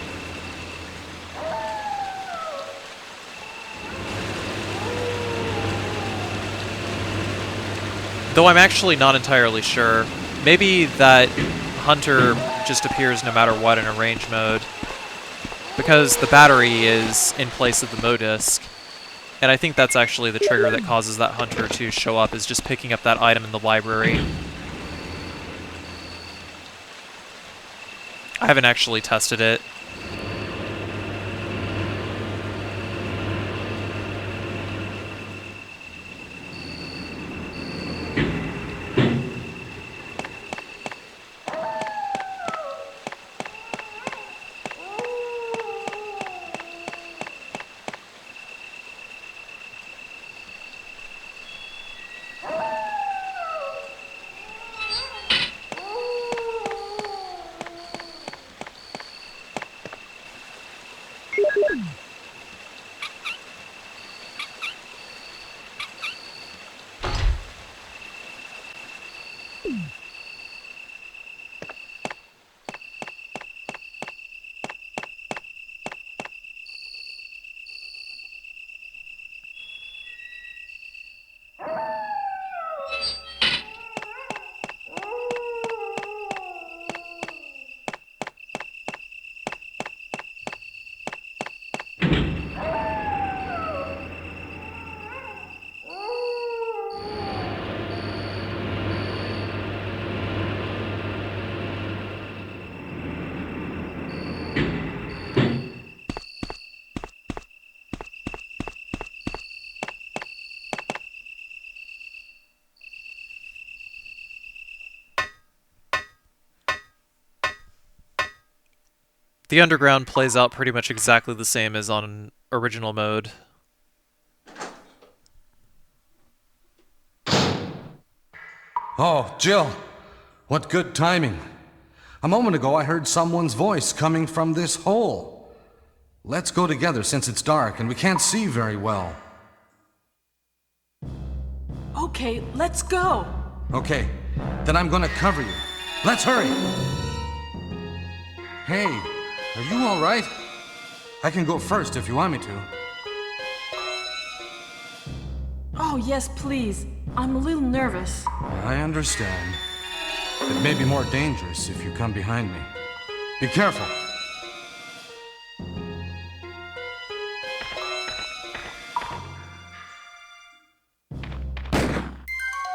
Though I'm actually not entirely sure. Maybe that hunter just appears no matter what in a range mode, because the battery is in place of the Modisc, and I think that's actually the trigger that causes that hunter to show up, is just picking up that item in the library. I haven't actually tested it. The underground plays out pretty much exactly the same as on original mode. Oh, Jill, what good timing. A moment ago I heard someone's voice coming from this hole. Let's go together since it's dark and we can't see very well. Okay, let's go. Okay, then I'm gonna cover you. Let's hurry! Hey, are you alright? I can go first if you want me to. Oh, yes, please. I'm a little nervous. I understand. It may be more dangerous if you come behind me. Be careful.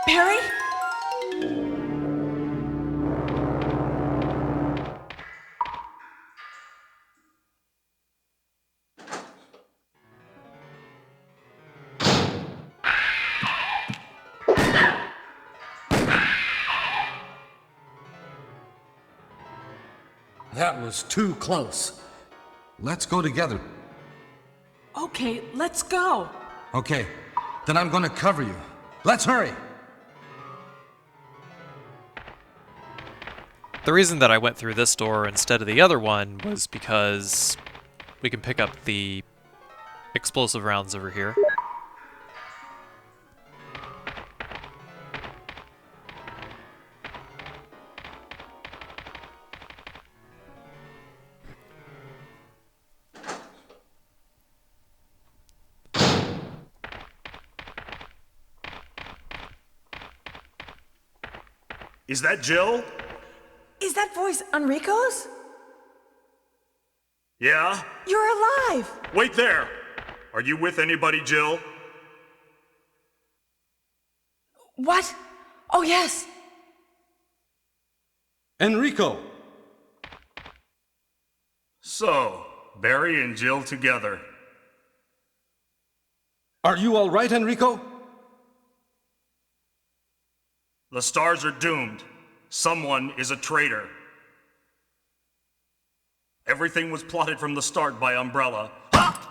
Barry? That was too close. Let's go together. Okay, let's go. Okay, then I'm gonna cover you. Let's hurry! The reason that I went through this door instead of the other one was because we can pick up the explosive rounds over here. Is that Jill? Is that voice Enrico's? Yeah? You're alive! Wait there! Are you with anybody, Jill? What? Oh, yes. Enrico! So, Barry and Jill together. Are you alright, Enrico? The stars are doomed. Someone is a traitor. Everything was plotted from the start by Umbrella. Enrico!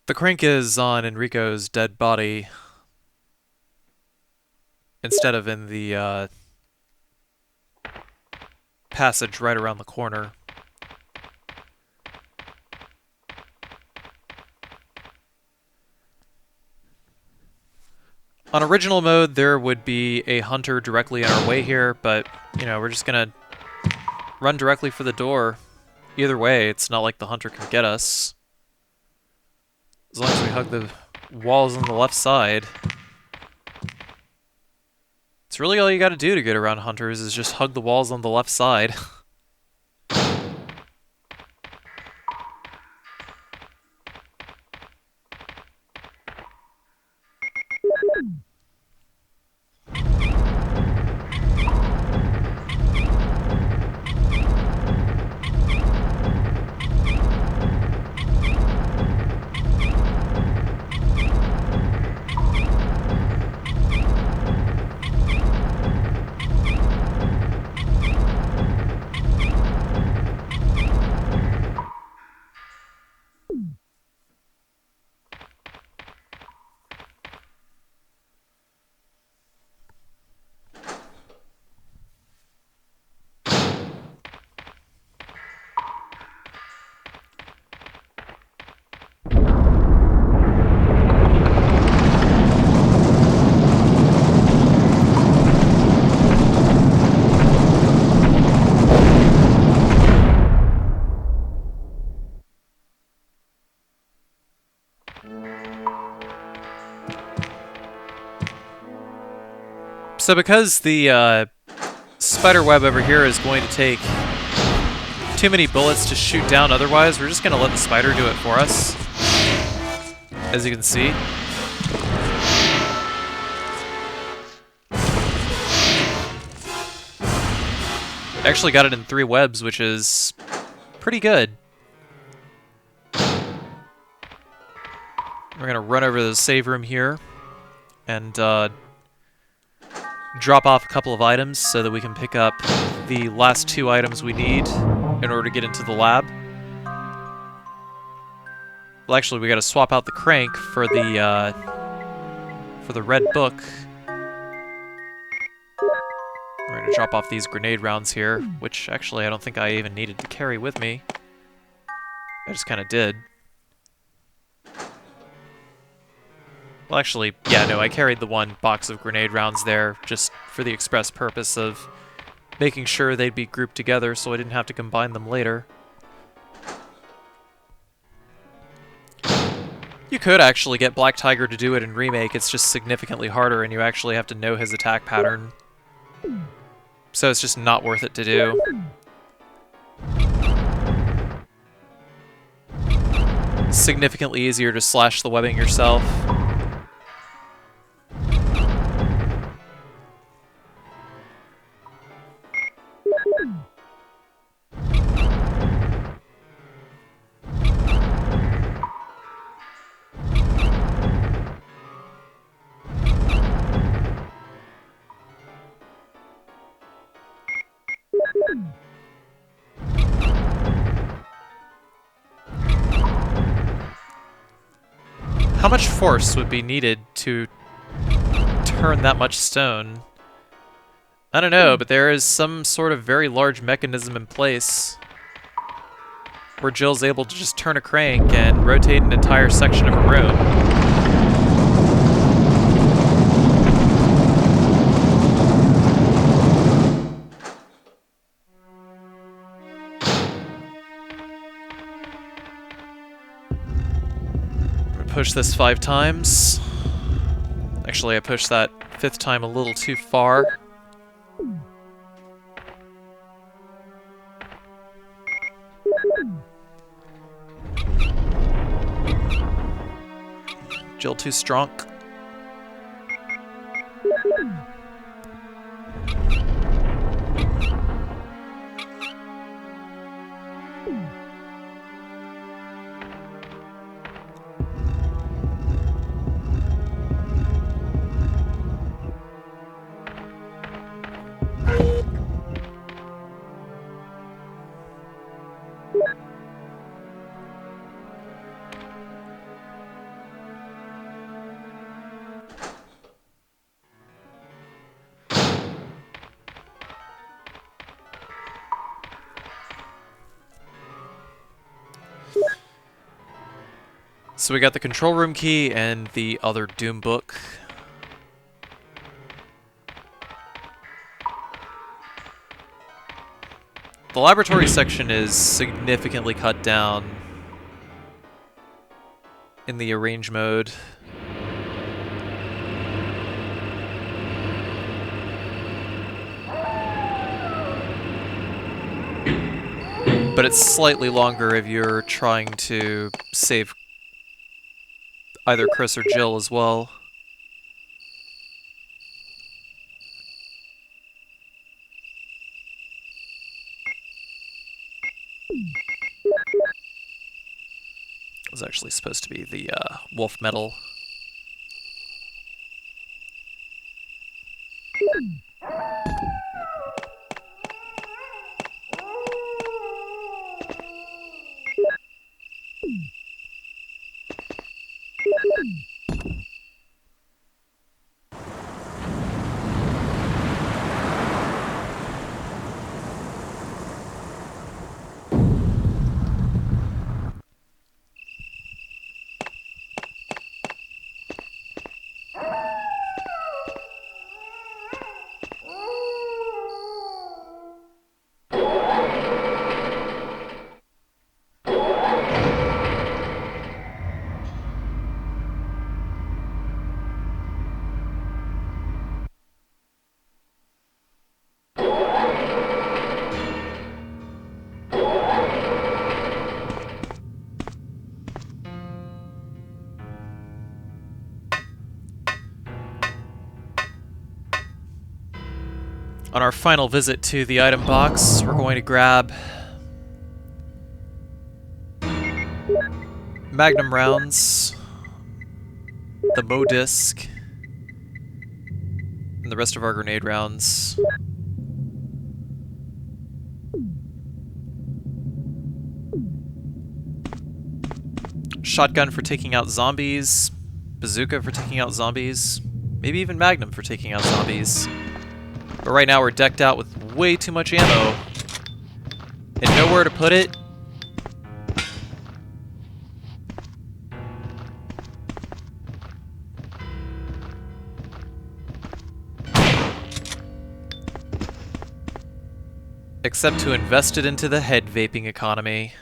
The crank is on Enrico's dead body instead of in the passage right around the corner. On original mode, there would be a hunter directly in our way here, but, you know, we're just gonna run directly for the door. Either way, it's not like the hunter can get us. As long as we hug the walls on the left side. It's really all you gotta do to get around hunters is just hug the walls on the left side. So because the spider web over here is going to take too many bullets to shoot down otherwise, we're just going to let the spider do it for us, as you can see. Actually got it in 3 webs, which is pretty good. We're going to run over to the save room here and drop off a couple of items so that we can pick up the last 2 items we need in order to get into the lab. Well, actually, we got to swap out the crank for the red book. We're going to drop off these grenade rounds here, which actually I don't think I even needed to carry with me. I just kind of did. Well, actually, yeah, no, I carried the 1 box of grenade rounds there just for the express purpose of making sure they'd be grouped together so I didn't have to combine them later. You could actually get Black Tiger to do it in Remake, it's just significantly harder and you actually have to know his attack pattern. So it's just not worth it to do. Significantly easier to slash the webbing yourself. How much force would be needed to turn that much stone? I don't know, but there is some sort of very large mechanism in place where Jill's able to just turn a crank and rotate an entire section of a room. Push this 5 times. Actually, I pushed that 5th time a little too far. Jill too strong. So we got the control room key and the other Doom book. The laboratory section is significantly cut down in the arrange mode. But it's slightly longer if you're trying to save either Chris or Jill as well. It was actually supposed to be the wolf metal. On our final visit to the item box, we're going to grab Magnum rounds, the Mo disc, and the rest of our grenade rounds. Shotgun for taking out zombies, bazooka for taking out zombies, maybe even Magnum for taking out zombies. But right now we're decked out with way too much ammo and nowhere to put it. Except to invest it into the head vaping economy.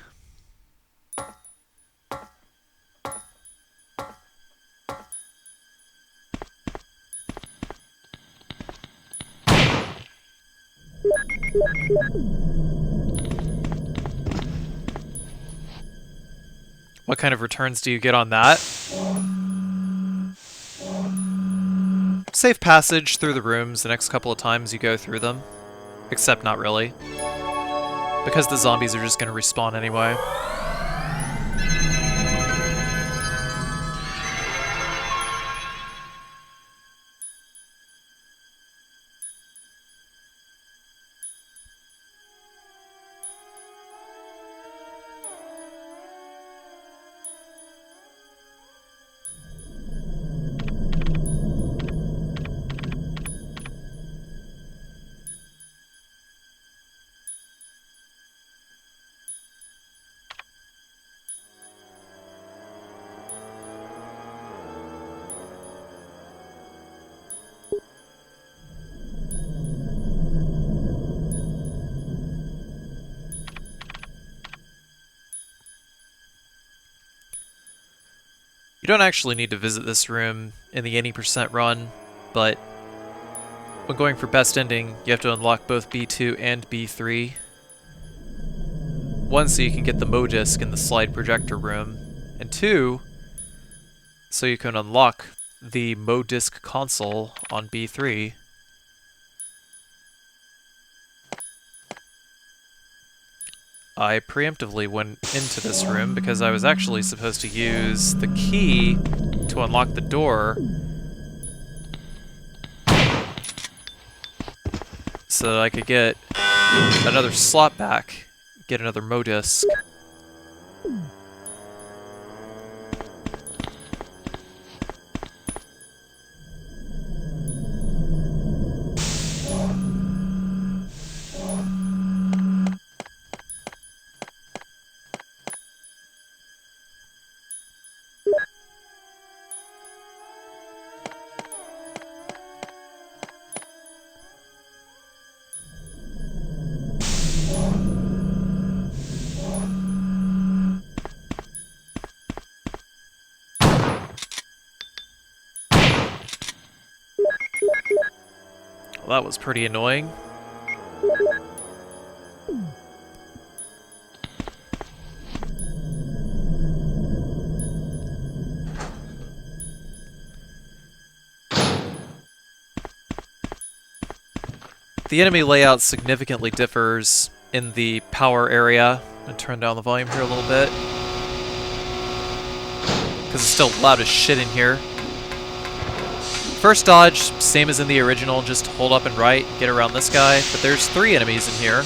What kind of returns do you get on that? Safe passage through the rooms the next couple of times you go through them. Except not really. Because the zombies are just going to respawn anyway. You don't actually need to visit this room in the any % run, but when going for best ending, you have to unlock both B2 and B3. One, so you can get the Mo disc in the slide projector room, and two, so you can unlock the Mo disc console on B3. I preemptively went into this room because I was actually supposed to use the key to unlock the door so that I could get another slot back, get another Mo disc. Well, that was pretty annoying. The enemy layout significantly differs in the power area. I'm going to turn down the volume here a little bit, because it's still loud as shit in here. First dodge, same as in the original, just hold up and right, get around this guy, but there's 3 enemies in here.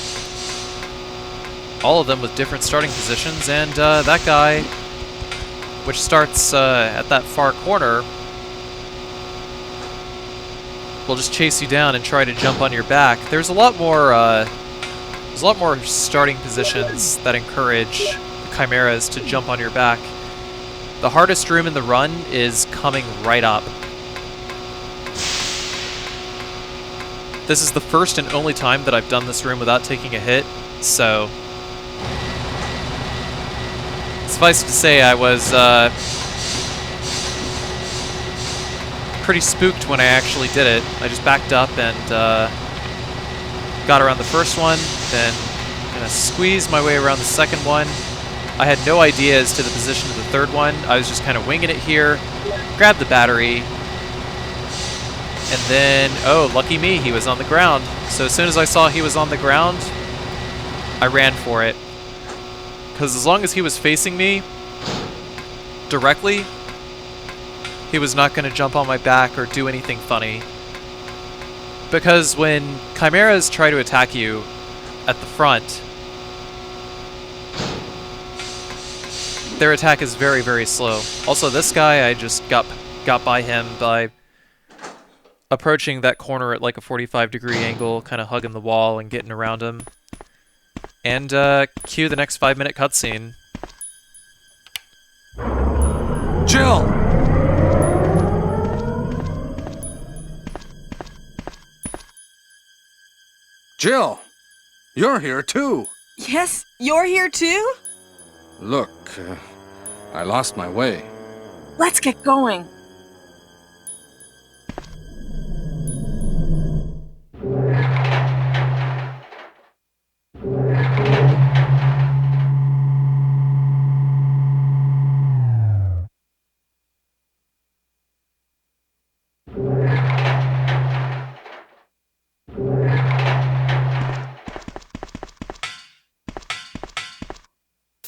All of them with different starting positions, and that guy, which starts at that far corner, will just chase you down and try to jump on your back. There's a lot more starting positions that encourage the chimeras to jump on your back. The hardest room in the run is coming right up. This is the first and only time that I've done this room without taking a hit, so suffice to say I was pretty spooked when I actually did it. I just backed up and got around the first one, then kind of squeezed my way around the second one. I had no idea as to the position of the third one. I was just kind of winging it here, grabbed the battery, and then, oh, lucky me, he was on the ground. So as soon as I saw he was on the ground, I ran for it. Because as long as he was facing me directly, he was not going to jump on my back or do anything funny. Because when chimeras try to attack you at the front, their attack is very, very slow. Also, this guy, I just got by him by approaching that corner at like a 45-degree angle, kind of hugging the wall and getting around him. And cue the next 5-minute cutscene. Jill! Jill! You're here too! Yes, you're here too? Look, I lost my way. Let's get going.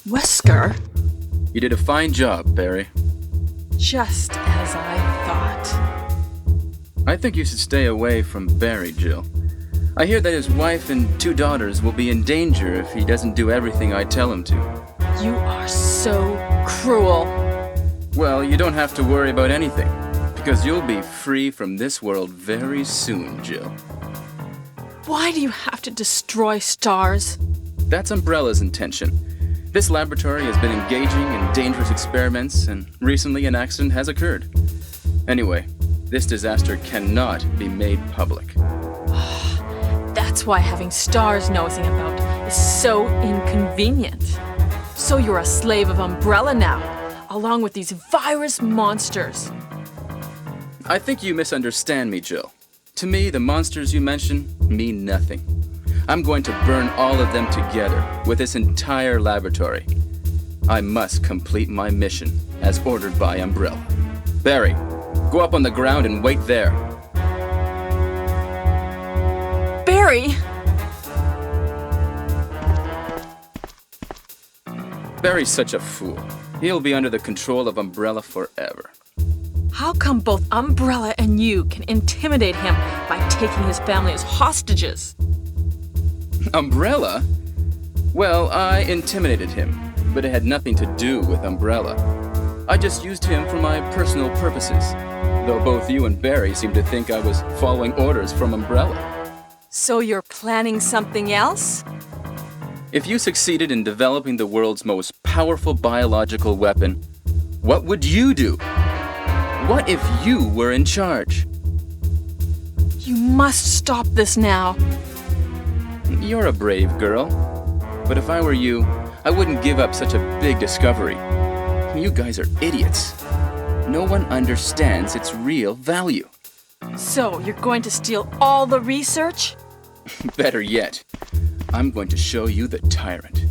Wesker? You did a fine job, Barry. Just as I thought. I think you should stay away from Barry, Jill. I hear that his wife and 2 daughters will be in danger if he doesn't do everything I tell him to. You are so cruel. Well, you don't have to worry about anything, because you'll be free from this world very soon, Jill. Why do you have to destroy stars? That's Umbrella's intention. This laboratory has been engaging in dangerous experiments, and recently an accident has occurred. Anyway, this disaster cannot be made public. That's why having stars nosing about is so inconvenient. So you're a slave of Umbrella now, along with these virus monsters. I think you misunderstand me, Jill. To me, the monsters you mention mean nothing. I'm going to burn all of them together with this entire laboratory. I must complete my mission as ordered by Umbrella. Barry, go up on the ground and wait there. Barry! Barry's such a fool. He'll be under the control of Umbrella forever. How come both Umbrella and you can intimidate him by taking his family as hostages? Umbrella? Well, I intimidated him, but it had nothing to do with Umbrella. I just used him for my personal purposes, though both you and Barry seem to think I was following orders from Umbrella. So you're planning something else? If you succeeded in developing the world's most powerful biological weapon, what would you do? What if you were in charge? You must stop this now. You're a brave girl. But if I were you, I wouldn't give up such a big discovery. You guys are idiots. No one understands its real value. So you're going to steal all the research? Better yet, I'm going to show you the Tyrant.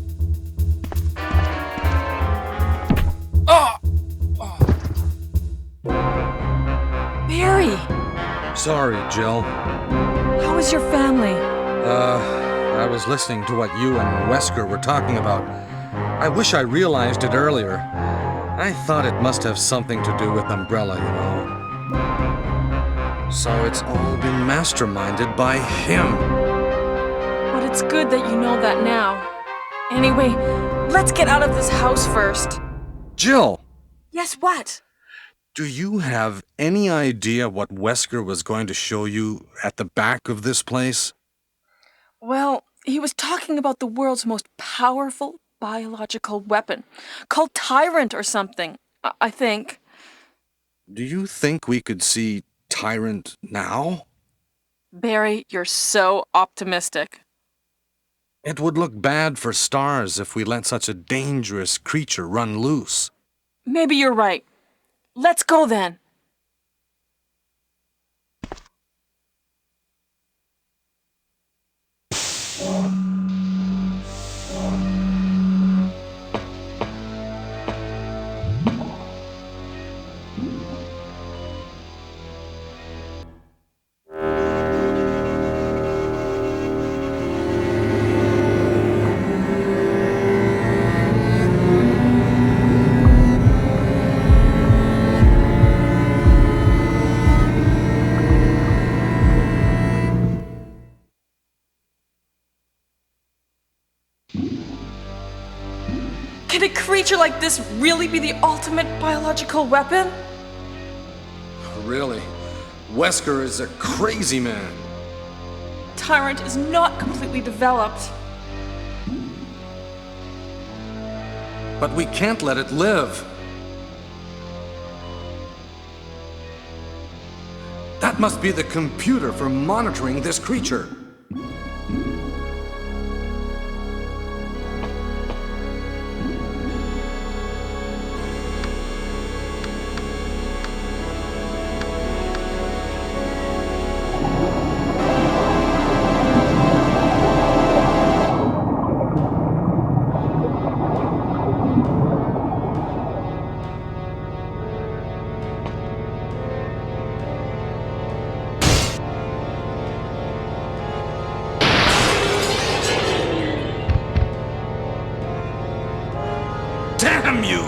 Barry! Sorry, Jill. How is your family? I was listening to what you and Wesker were talking about. I wish I realized it earlier. I thought it must have something to do with Umbrella, you know. So it's all been masterminded by him. But it's good that you know that now. Anyway, let's get out of this house first. Jill! Yes, what? Do you have any idea what Wesker was going to show you at the back of this place? Well, he was talking about the world's most powerful biological weapon, called Tyrant or something, I think. Do you think we could see Tyrant now? Barry, you're so optimistic. It would look bad for Stars if we let such a dangerous creature run loose. Maybe you're right. Let's go then. Can a creature like this really be the ultimate biological weapon? Really? Wesker is a crazy man. Tyrant is not completely developed. But we can't let it live. That must be the computer for monitoring this creature. Damn you!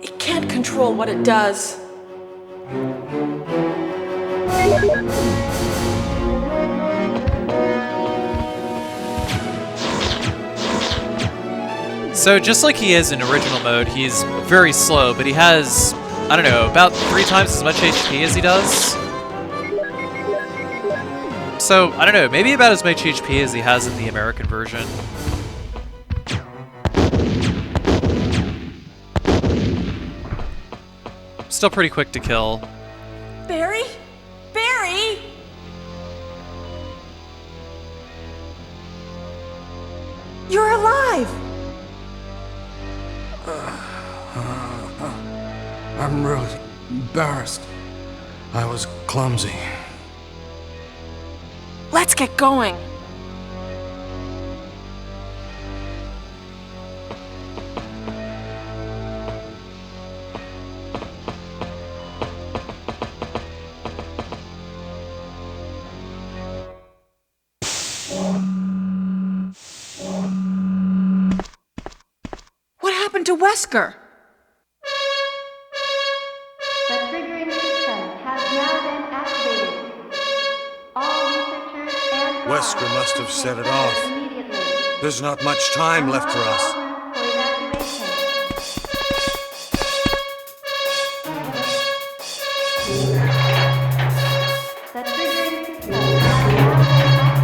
It can't control what it does. So just like he is in original mode, he's very slow, but he has, I don't know, about 3 times as much HP as he does. So, I don't know, maybe about as much HP as he has in the American version. Still pretty quick to kill. Barry? Barry? You're alive! I'm really embarrassed. I was clumsy. Let's get going. What happened to Wesker? The triggering system has now been activated. All researchers and guards Wesker must have set it off. immediately. There's not much time left for us. For evacuation. The triggering system has now been activated.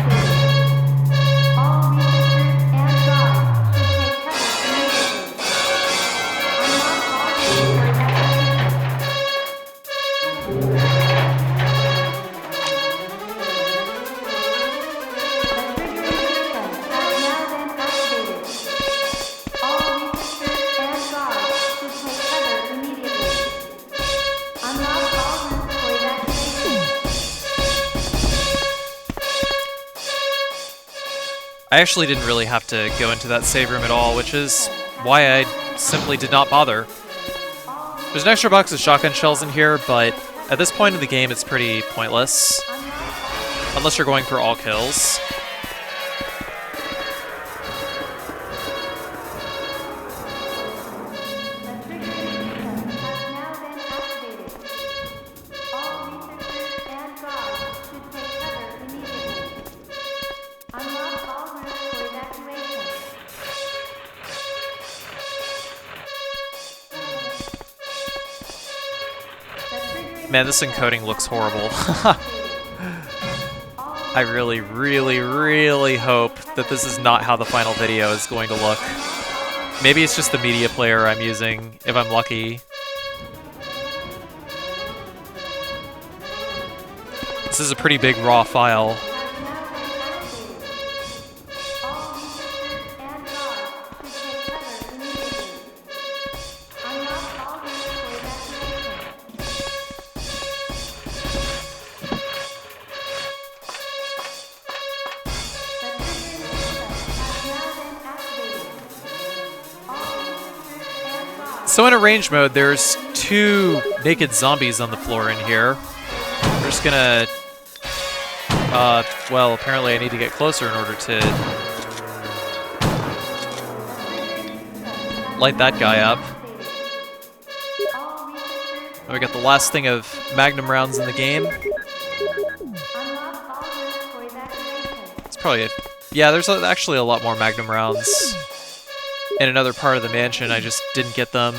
All researchers and guards should take cover immediately. Unlock all rooms for evacuation. The triggering system has now been activated. All researchers and guards should take cover immediately. Unlock all rooms for evacuation. I actually didn't really have to go into that save room at all, which is why I simply did not bother. There's an extra box of shotgun shells in here, but at this point in the game, it's pretty pointless. Unless you're going for all kills. Man, this encoding looks horrible. I really, really, really hope that this is not how the final video is going to look. Maybe it's just the media player I'm using, if I'm lucky. This is a pretty big raw file. So in arrange mode, there's 2 naked zombies on the floor in here. We're just gonna... well, apparently I need to get closer in order to... light that guy up. And we got the last thing of magnum rounds in the game. It's probably... yeah, there's actually a lot more magnum rounds in another part of the mansion. I just didn't get them.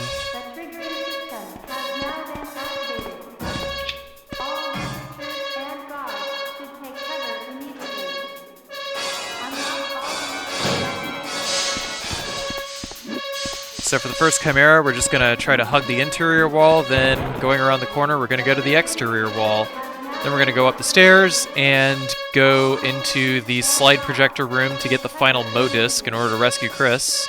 So for the first Chimera, we're just gonna try to hug the interior wall, then going around the corner, we're gonna go to the exterior wall. Then we're gonna go up the stairs and go into the slide projector room to get the final Mo disc in order to rescue Chris.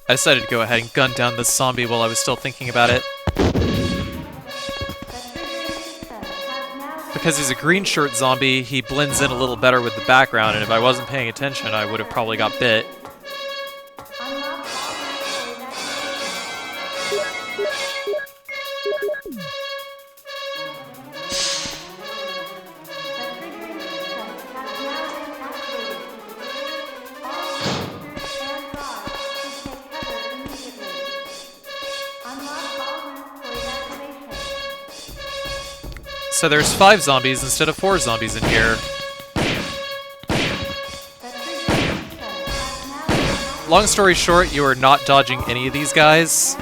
I decided to go ahead and gun down this zombie while I was still thinking about it. Because he's a green shirt zombie, he blends in a little better with the background, and if I wasn't paying attention, I would have probably got bit. So there's 5 zombies instead of 4 zombies in here. Long story short, you are not dodging any of these guys.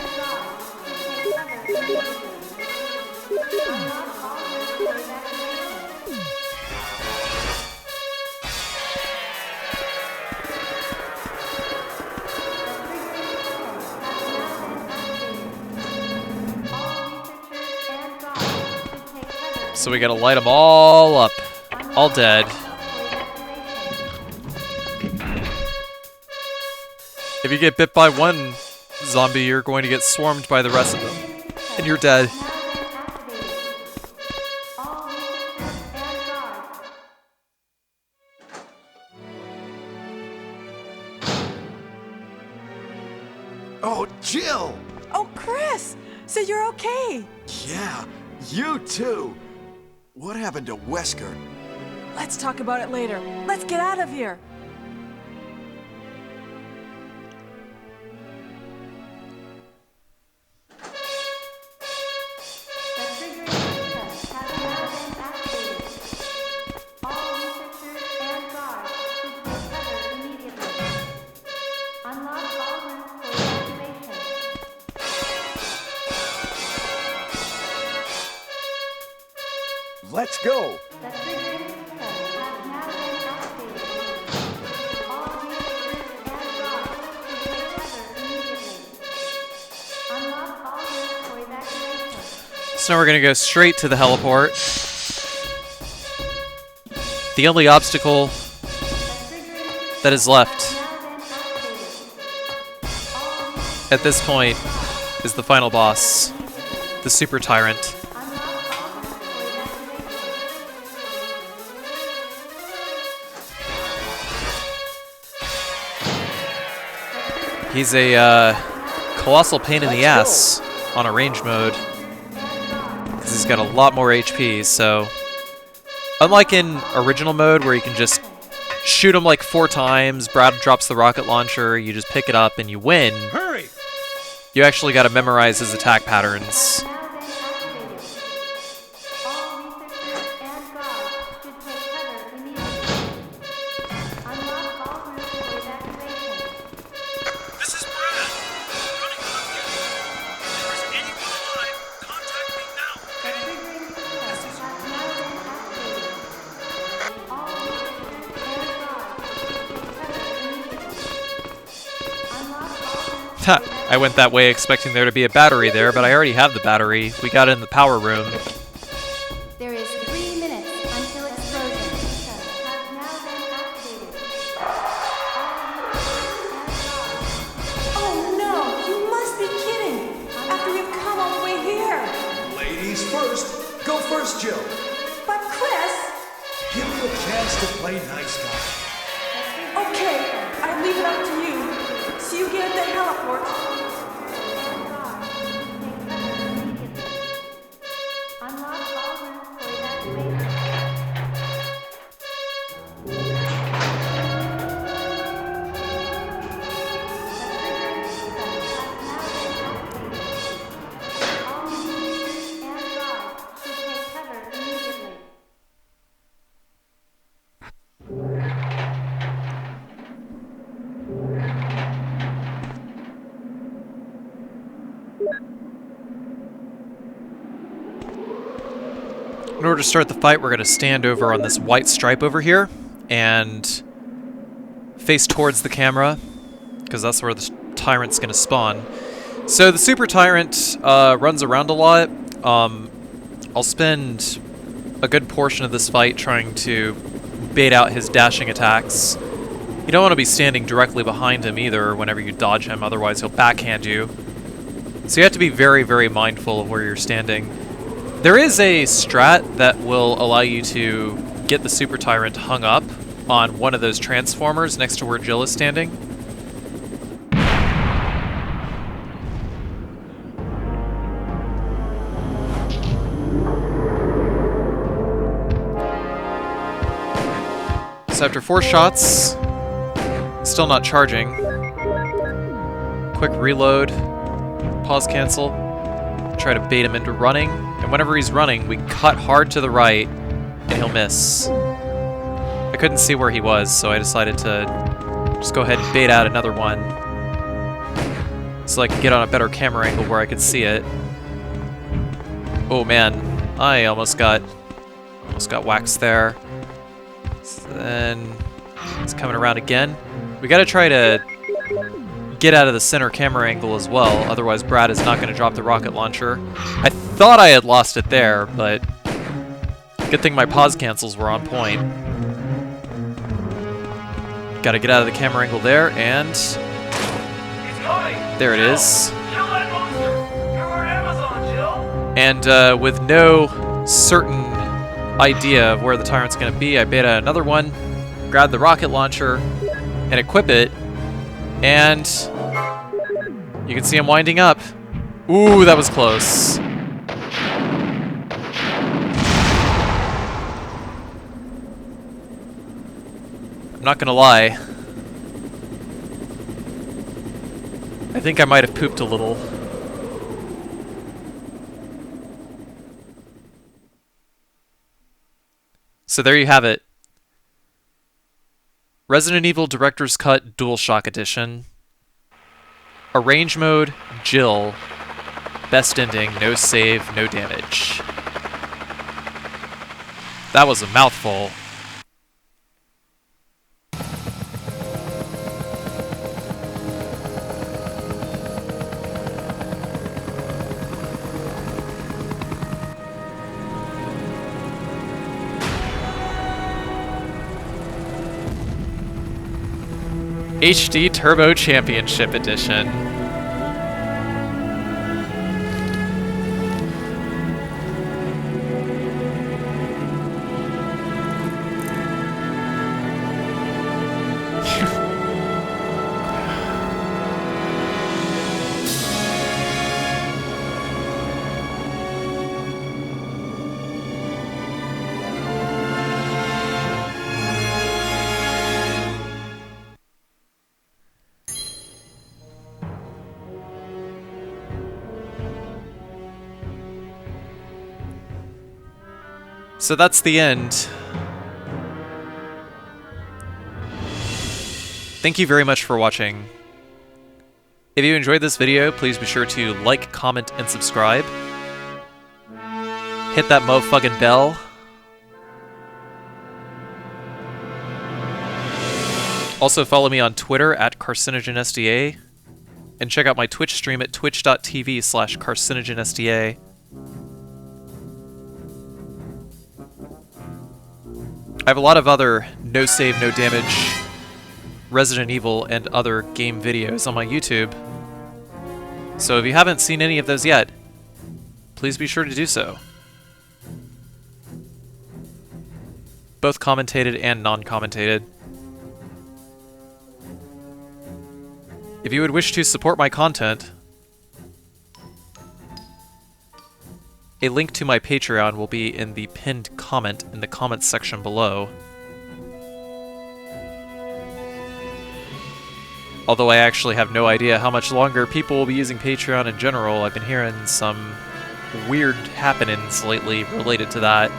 So we gotta light them all up. All dead. If you get bit by one zombie, you're going to get swarmed by the rest of them. And you're dead. Oh, Jill! Oh, Chris! So you're okay? Yeah, you too! What happened to Wesker? Let's talk about it later. Let's get out of here. Let's go! The triggering system has now been activated. All researchers and guards should take cover immediately. Unlock all routes for evacuation. So now we're gonna go straight to the heliport. The only obstacle The triggering that is left has now been activated. All researchers at this point is the final boss, the Super Tyrant. unlock all routes for evacuation. He's a colossal pain in the ass on a range mode because he's got a lot more HP. So unlike in original mode where you can just shoot him like 4 times, Brad drops the rocket launcher, you just pick it up and you win. Hurry! You actually got to memorize his attack patterns. Now been activated. All researchers and guards should take cover immediately. Unlock all routes for evacuation. This is Brad. Running on you. If there is anyone alive, contact me now. The triggering system has now been activated. All researchers and guards should take cover immediately. Unlock all routes Ha, for evacuation. I went that way expecting there to be a battery there, but I already have the battery. We got it in the power room. There is 3 minutes until explosion. System has now been activated. All researchers and guards. Oh no! You must be kidding! After we've come all the way here! Ladies first! Go first, Jill! But Chris! Give me a chance to play nice guy. Okay, I leave it up to you. See you again at the heliport. Unlock all routes for evacuation. The triggering system has now been activated. All researchers and guards should take cover immediately. In order to start the fight, we're going to stand over on this white stripe over here and face towards the camera because that's where the Tyrant's going to spawn. So the Super Tyrant runs around a lot. I'll spend a good portion of this fight trying to bait out his dashing attacks. You don't want to be standing directly behind him either whenever you dodge him, otherwise he'll backhand you. So you have to be very, very mindful of where you're standing. There is a strat that will allow you to get the Super Tyrant hung up on one of those transformers next to where Jill is standing. So after 4 shots, still not charging. Quick reload, pause cancel, try to bait him into running. And whenever he's running, we cut hard to the right, and he'll miss. I couldn't see where he was, so I decided to just go ahead and bait out another one, so I could get on a better camera angle where I could see it. Oh man, I almost got waxed there. So then it's coming around again. We gotta try to get out of the center camera angle as well, otherwise Brad is not going to drop the rocket launcher. I thought I had lost it there, but good thing my pause cancels were on point. Got to get out of the camera angle there, and He's coming. there it is. Kill that monster. You're our Amazon, Jill. And with no certain idea of where the Tyrant's going to be, I bait out another one, grab the rocket launcher, and equip it. And you can see him winding up. Ooh, that was close. I'm not gonna lie. I think I might have pooped a little. So there you have it. Resident Evil Director's Cut DualShock Edition. Arrange mode, Jill. Best ending, no save, no damage. That was a mouthful. HD Turbo Championship Edition. So that's the end. Thank you very much for watching. If you enjoyed this video, please be sure to like, comment, and subscribe. Hit that motherfucking bell. Also follow me on Twitter at Carcinogensda. And check out my Twitch stream at twitch.tv/Carcinogensda. I have a lot of other no save, no damage Resident Evil and other game videos on my YouTube. So if you haven't seen any of those yet, please be sure to do so. Both commentated and non-commentated. If you would wish to support my content, a link to my Patreon will be in the pinned comment in the comments section below. Although I actually have no idea how much longer people will be using Patreon in general. I've been hearing some weird happenings lately related to that.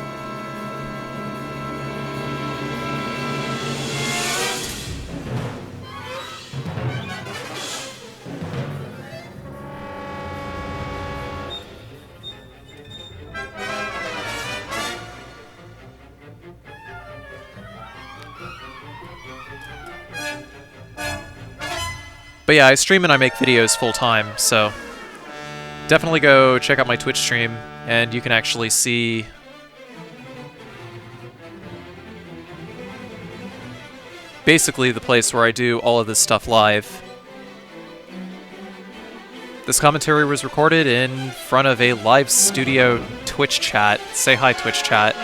But yeah, I stream and I make videos full-time, so definitely go check out my Twitch stream, and you can actually see basically the place where I do all of this stuff live. This commentary was recorded in front of a live studio Twitch chat. Say hi, Twitch chat.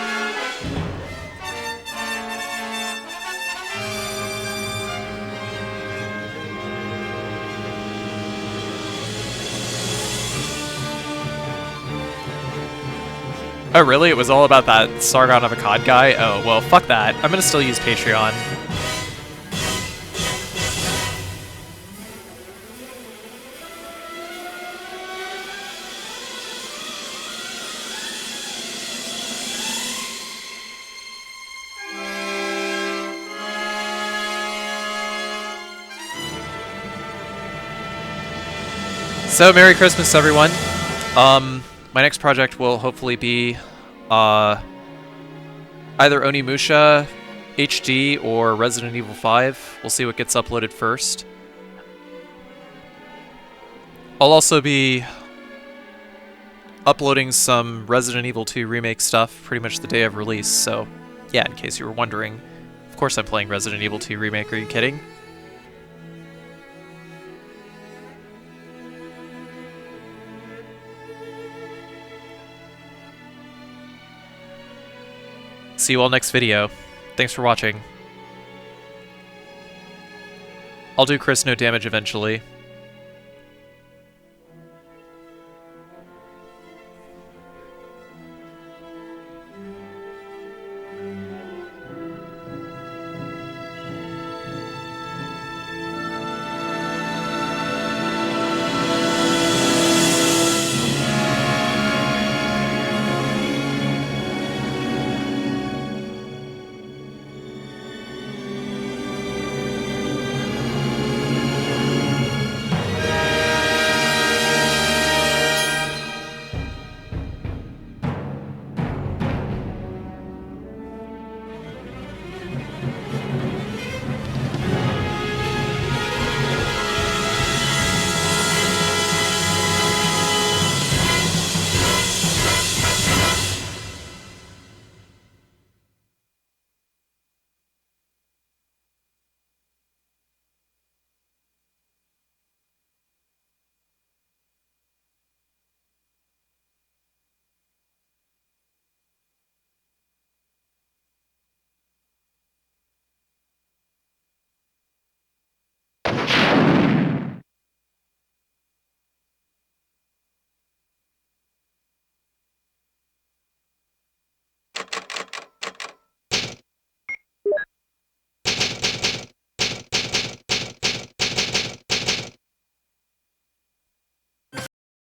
Oh really? It was all about that Sargon of Akkad guy? Oh, well, fuck that. I'm gonna still use Patreon. So, Merry Christmas, everyone. My next project will hopefully be either Onimusha HD or Resident Evil 5. We'll see what gets uploaded first. I'll also be uploading some Resident Evil 2 remake stuff pretty much the day of release, so yeah, in case you were wondering. Of course I'm playing Resident Evil 2 remake, are you kidding? See you all next video. Thanks for watching. I'll do Chris no damage eventually.